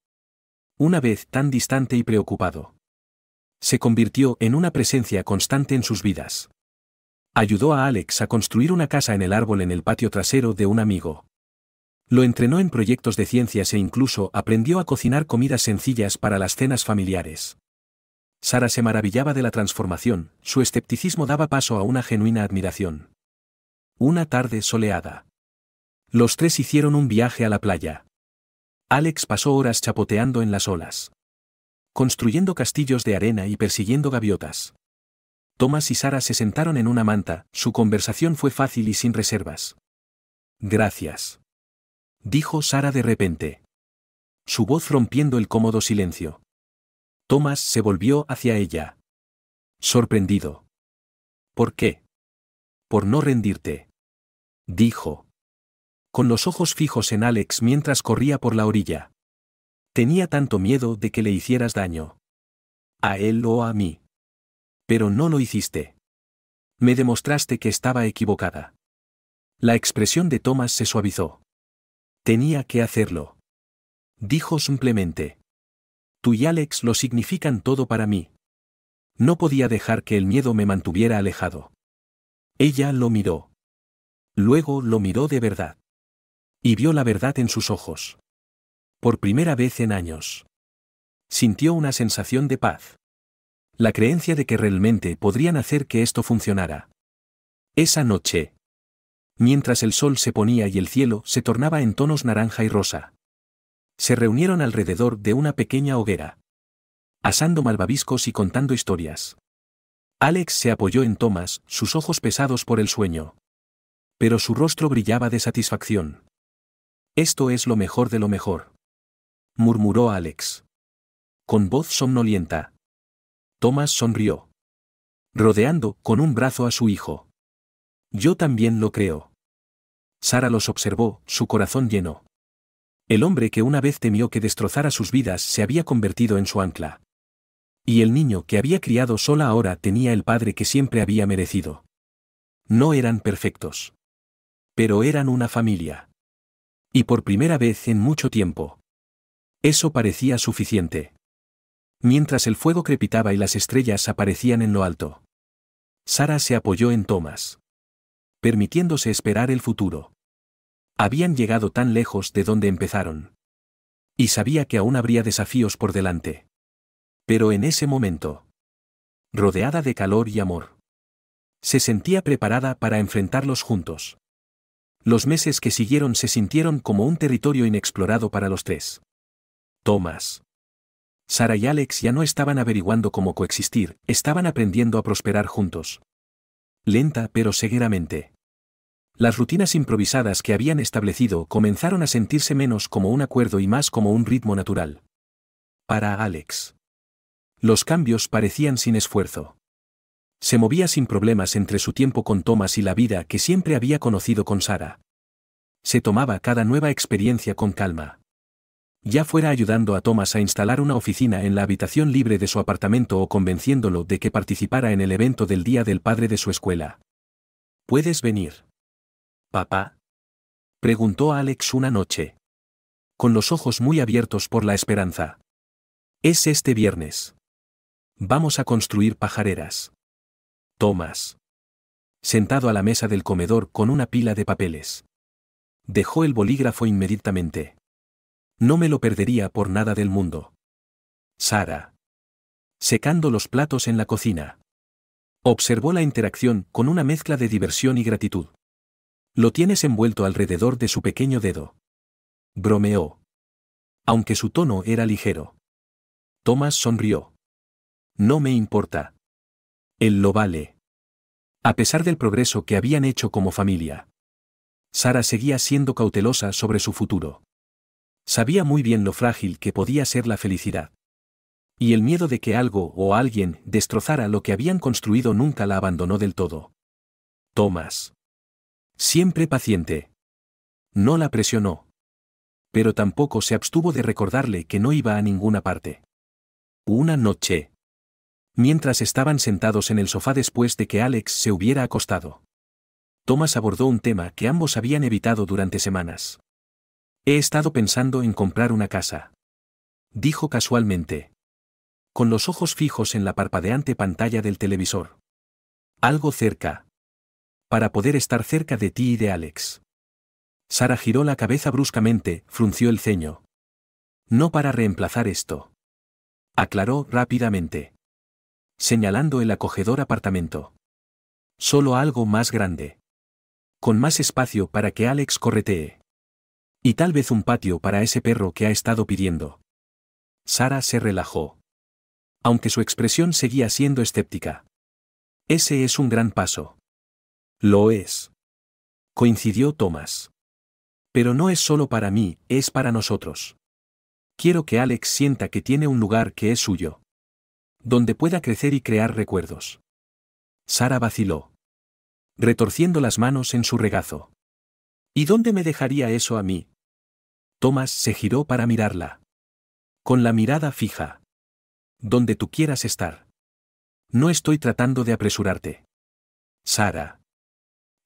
una vez tan distante y preocupado, se convirtió en una presencia constante en sus vidas. Ayudó a Alex a construir una casa en el árbol en el patio trasero de un amigo. Lo entrenó en proyectos de ciencias e incluso aprendió a cocinar comidas sencillas para las cenas familiares. Sarah se maravillaba de la transformación, su escepticismo daba paso a una genuina admiración. Una tarde soleada. Los tres hicieron un viaje a la playa. Alex pasó horas chapoteando en las olas, construyendo castillos de arena y persiguiendo gaviotas. Thomas y Sarah se sentaron en una manta, su conversación fue fácil y sin reservas. Gracias, dijo Sarah de repente, su voz rompiendo el cómodo silencio. Thomas se volvió hacia ella, sorprendido. ¿Por qué? Por no rendirte, dijo, con los ojos fijos en Alex mientras corría por la orilla. Tenía tanto miedo de que le hicieras daño. A él o a mí. Pero no lo hiciste. Me demostraste que estaba equivocada. La expresión de Thomas se suavizó. Tenía que hacerlo, dijo simplemente. Tú y Alex lo significan todo para mí. No podía dejar que el miedo me mantuviera alejado. Ella lo miró. Luego lo miró de verdad. Y vio la verdad en sus ojos. Por primera vez en años. Sintió una sensación de paz. La creencia de que realmente podrían hacer que esto funcionara. Esa noche, mientras el sol se ponía y el cielo se tornaba en tonos naranja y rosa, se reunieron alrededor de una pequeña hoguera, asando malvaviscos y contando historias. Alex se apoyó en Thomas, sus ojos pesados por el sueño. Pero su rostro brillaba de satisfacción. Esto es lo mejor de lo mejor, murmuró Alex, con voz somnolienta. Thomas sonrió, rodeando con un brazo a su hijo. Yo también lo creo. Sarah los observó, su corazón lleno. El hombre que una vez temió que destrozara sus vidas se había convertido en su ancla. Y el niño que había criado sola ahora tenía el padre que siempre había merecido. No eran perfectos. Pero eran una familia. Y por primera vez en mucho tiempo. Eso parecía suficiente. Mientras el fuego crepitaba y las estrellas aparecían en lo alto, Sarah se apoyó en Thomas, permitiéndose esperar el futuro. Habían llegado tan lejos de donde empezaron. Y sabía que aún habría desafíos por delante. Pero en ese momento, rodeada de calor y amor, se sentía preparada para enfrentarlos juntos. Los meses que siguieron se sintieron como un territorio inexplorado para los tres. Thomas, Sarah y Alex ya no estaban averiguando cómo coexistir, estaban aprendiendo a prosperar juntos. Lenta pero seguidamente. Las rutinas improvisadas que habían establecido comenzaron a sentirse menos como un acuerdo y más como un ritmo natural. Para Alex, los cambios parecían sin esfuerzo. Se movía sin problemas entre su tiempo con Thomas y la vida que siempre había conocido con Sarah. Se tomaba cada nueva experiencia con calma. Ya fuera ayudando a Thomas a instalar una oficina en la habitación libre de su apartamento o convenciéndolo de que participara en el evento del Día del Padre de su escuela. ¿Puedes venir, papá?, preguntó Alex una noche, con los ojos muy abiertos por la esperanza. Es este viernes. Vamos a construir pajareras. Thomas, sentado a la mesa del comedor con una pila de papeles, dejó el bolígrafo inmediatamente. No me lo perdería por nada del mundo. Sara. Secando los platos en la cocina. Observó la interacción con una mezcla de diversión y gratitud. Lo tienes envuelto alrededor de su pequeño dedo. Bromeó. Aunque su tono era ligero. Thomas sonrió. No me importa. Él lo vale. A pesar del progreso que habían hecho como familia. Sara seguía siendo cautelosa sobre su futuro. Sabía muy bien lo frágil que podía ser la felicidad. Y el miedo de que algo o alguien destrozara lo que habían construido nunca la abandonó del todo. Thomas. Siempre paciente. No la presionó. Pero tampoco se abstuvo de recordarle que no iba a ninguna parte. Una noche. Mientras estaban sentados en el sofá después de que Alex se hubiera acostado. Thomas abordó un tema que ambos habían evitado durante semanas. He estado pensando en comprar una casa. Dijo casualmente. Con los ojos fijos en la parpadeante pantalla del televisor. Algo cerca. Para poder estar cerca de ti y de Alex. Sara giró la cabeza bruscamente, frunció el ceño. No para reemplazar esto. Aclaró rápidamente. Señalando el acogedor apartamento. Solo algo más grande. Con más espacio para que Alex corretee. Y tal vez un patio para ese perro que ha estado pidiendo. Sara se relajó. Aunque su expresión seguía siendo escéptica. Ese es un gran paso. Lo es. Coincidió Thomas. Pero no es solo para mí, es para nosotros. Quiero que Alex sienta que tiene un lugar que es suyo. Donde pueda crecer y crear recuerdos. Sara vaciló. Retorciendo las manos en su regazo. ¿Y dónde me dejaría eso a mí? Thomas se giró para mirarla. Con la mirada fija. Donde tú quieras estar. No estoy tratando de apresurarte. Sara.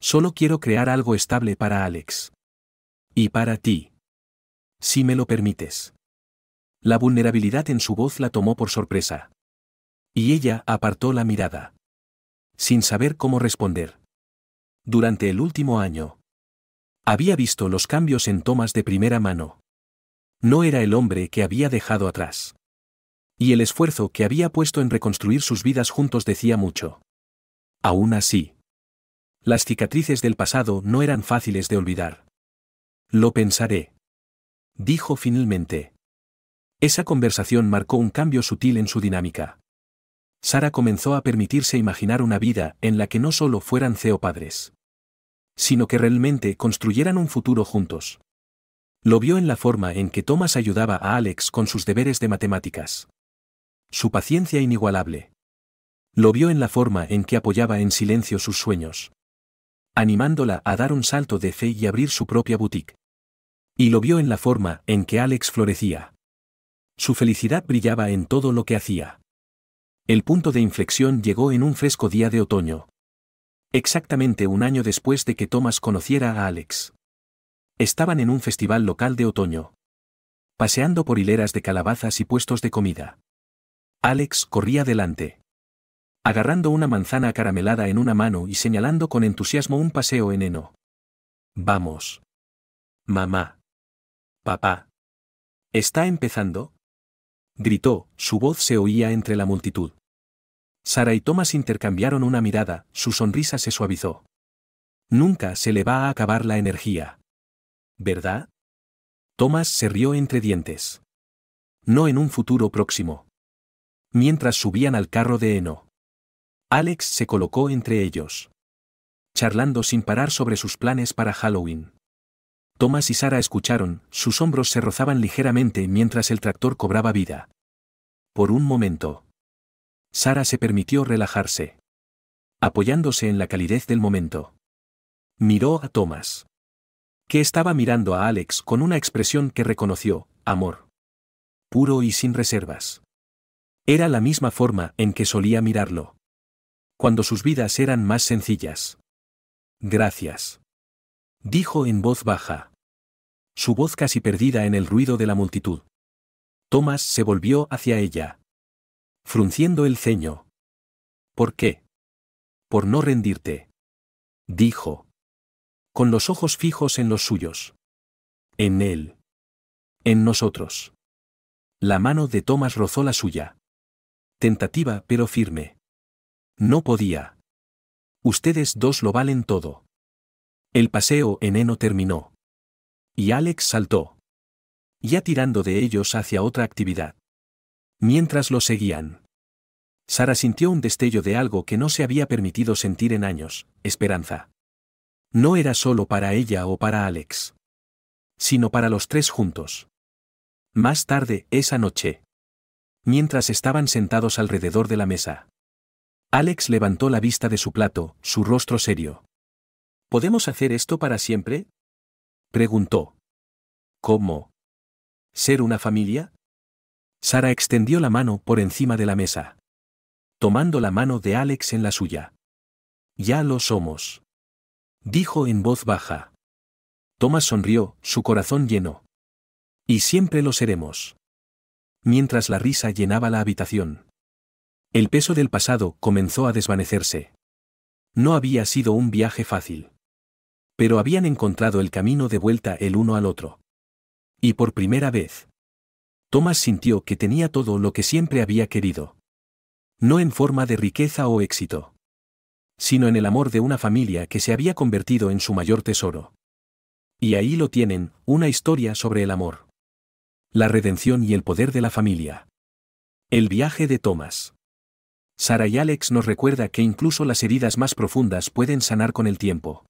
Solo quiero crear algo estable para Alex. Y para ti. Si me lo permites. La vulnerabilidad en su voz la tomó por sorpresa. Y ella apartó la mirada. Sin saber cómo responder. Durante el último año. Había visto los cambios en Thomas de primera mano. No era el hombre que había dejado atrás. Y el esfuerzo que había puesto en reconstruir sus vidas juntos decía mucho. Aún así. Las cicatrices del pasado no eran fáciles de olvidar. Lo pensaré. Dijo finalmente. Esa conversación marcó un cambio sutil en su dinámica. Sara comenzó a permitirse imaginar una vida en la que no solo fueran padres, sino que realmente construyeran un futuro juntos. Lo vio en la forma en que Thomas ayudaba a Alex con sus deberes de matemáticas. Su paciencia inigualable. Lo vio en la forma en que apoyaba en silencio sus sueños. Animándola a dar un salto de fe y abrir su propia boutique. Y lo vio en la forma en que Alex florecía. Su felicidad brillaba en todo lo que hacía. El punto de inflexión llegó en un fresco día de otoño. Exactamente un año después de que Thomas conociera a Alex. Estaban en un festival local de otoño. Paseando por hileras de calabazas y puestos de comida. Alex corría delante. Agarrando una manzana acaramelada en una mano y señalando con entusiasmo un paseo en heno. Vamos. Mamá. Papá. ¿Está empezando? Gritó, su voz se oía entre la multitud. Sara y Thomas intercambiaron una mirada, su sonrisa se suavizó. Nunca se le va a acabar la energía. ¿Verdad? Thomas se rió entre dientes. No en un futuro próximo. Mientras subían al carro de heno. Alex se colocó entre ellos. Charlando sin parar sobre sus planes para Halloween. Thomas y Sara escucharon, sus hombros se rozaban ligeramente mientras el tractor cobraba vida. Por un momento. Sara se permitió relajarse. Apoyándose en la calidez del momento. Miró a Thomas. Que estaba mirando a Alex con una expresión que reconoció, amor. Puro y sin reservas. Era la misma forma en que solía mirarlo. Cuando sus vidas eran más sencillas. Gracias. Dijo en voz baja. Su voz casi perdida en el ruido de la multitud. Thomas se volvió hacia ella. Frunciendo el ceño. ¿Por qué? Por no rendirte. Dijo. Con los ojos fijos en los suyos. En él. En nosotros. La mano de Thomas rozó la suya. Tentativa pero firme. No podía. Ustedes dos lo valen todo. El paseo en heno terminó. Y Alex saltó. Ya tirando de ellos hacia otra actividad. Mientras lo seguían. Sara sintió un destello de algo que no se había permitido sentir en años, esperanza. No era solo para ella o para Alex. Sino para los tres juntos. Más tarde, esa noche. Mientras estaban sentados alrededor de la mesa. Alex levantó la vista de su plato, su rostro serio. ¿Podemos hacer esto para siempre?, preguntó. ¿Cómo? ¿Ser una familia? Sara extendió la mano por encima de la mesa. Tomando la mano de Alex en la suya. Ya lo somos. Dijo en voz baja. Thomas sonrió, su corazón lleno. Y siempre lo seremos. Mientras la risa llenaba la habitación. El peso del pasado comenzó a desvanecerse. No había sido un viaje fácil. Pero habían encontrado el camino de vuelta el uno al otro. Y por primera vez. Thomas sintió que tenía todo lo que siempre había querido. No en forma de riqueza o éxito. Sino en el amor de una familia que se había convertido en su mayor tesoro. Y ahí lo tienen, una historia sobre el amor. La redención y el poder de la familia. El viaje de Thomas. Sara y Alex nos recuerda que incluso las heridas más profundas pueden sanar con el tiempo.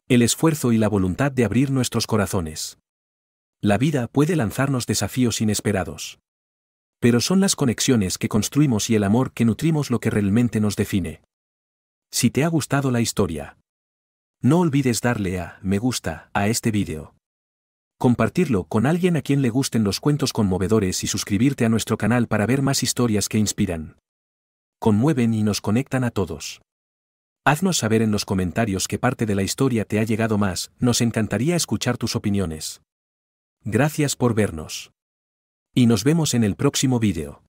El esfuerzo y la voluntad de abrir nuestros corazones. La vida puede lanzarnos desafíos inesperados. Pero son las conexiones que construimos y el amor que nutrimos lo que realmente nos define. Si te ha gustado la historia, no olvides darle a me gusta a este vídeo. Compartirlo con alguien a quien le gusten los cuentos conmovedores y suscribirte a nuestro canal para ver más historias que inspiran, conmueven y nos conectan a todos. Haznos saber en los comentarios qué parte de la historia te ha llegado más, nos encantaría escuchar tus opiniones. Gracias por vernos. Y nos vemos en el próximo vídeo.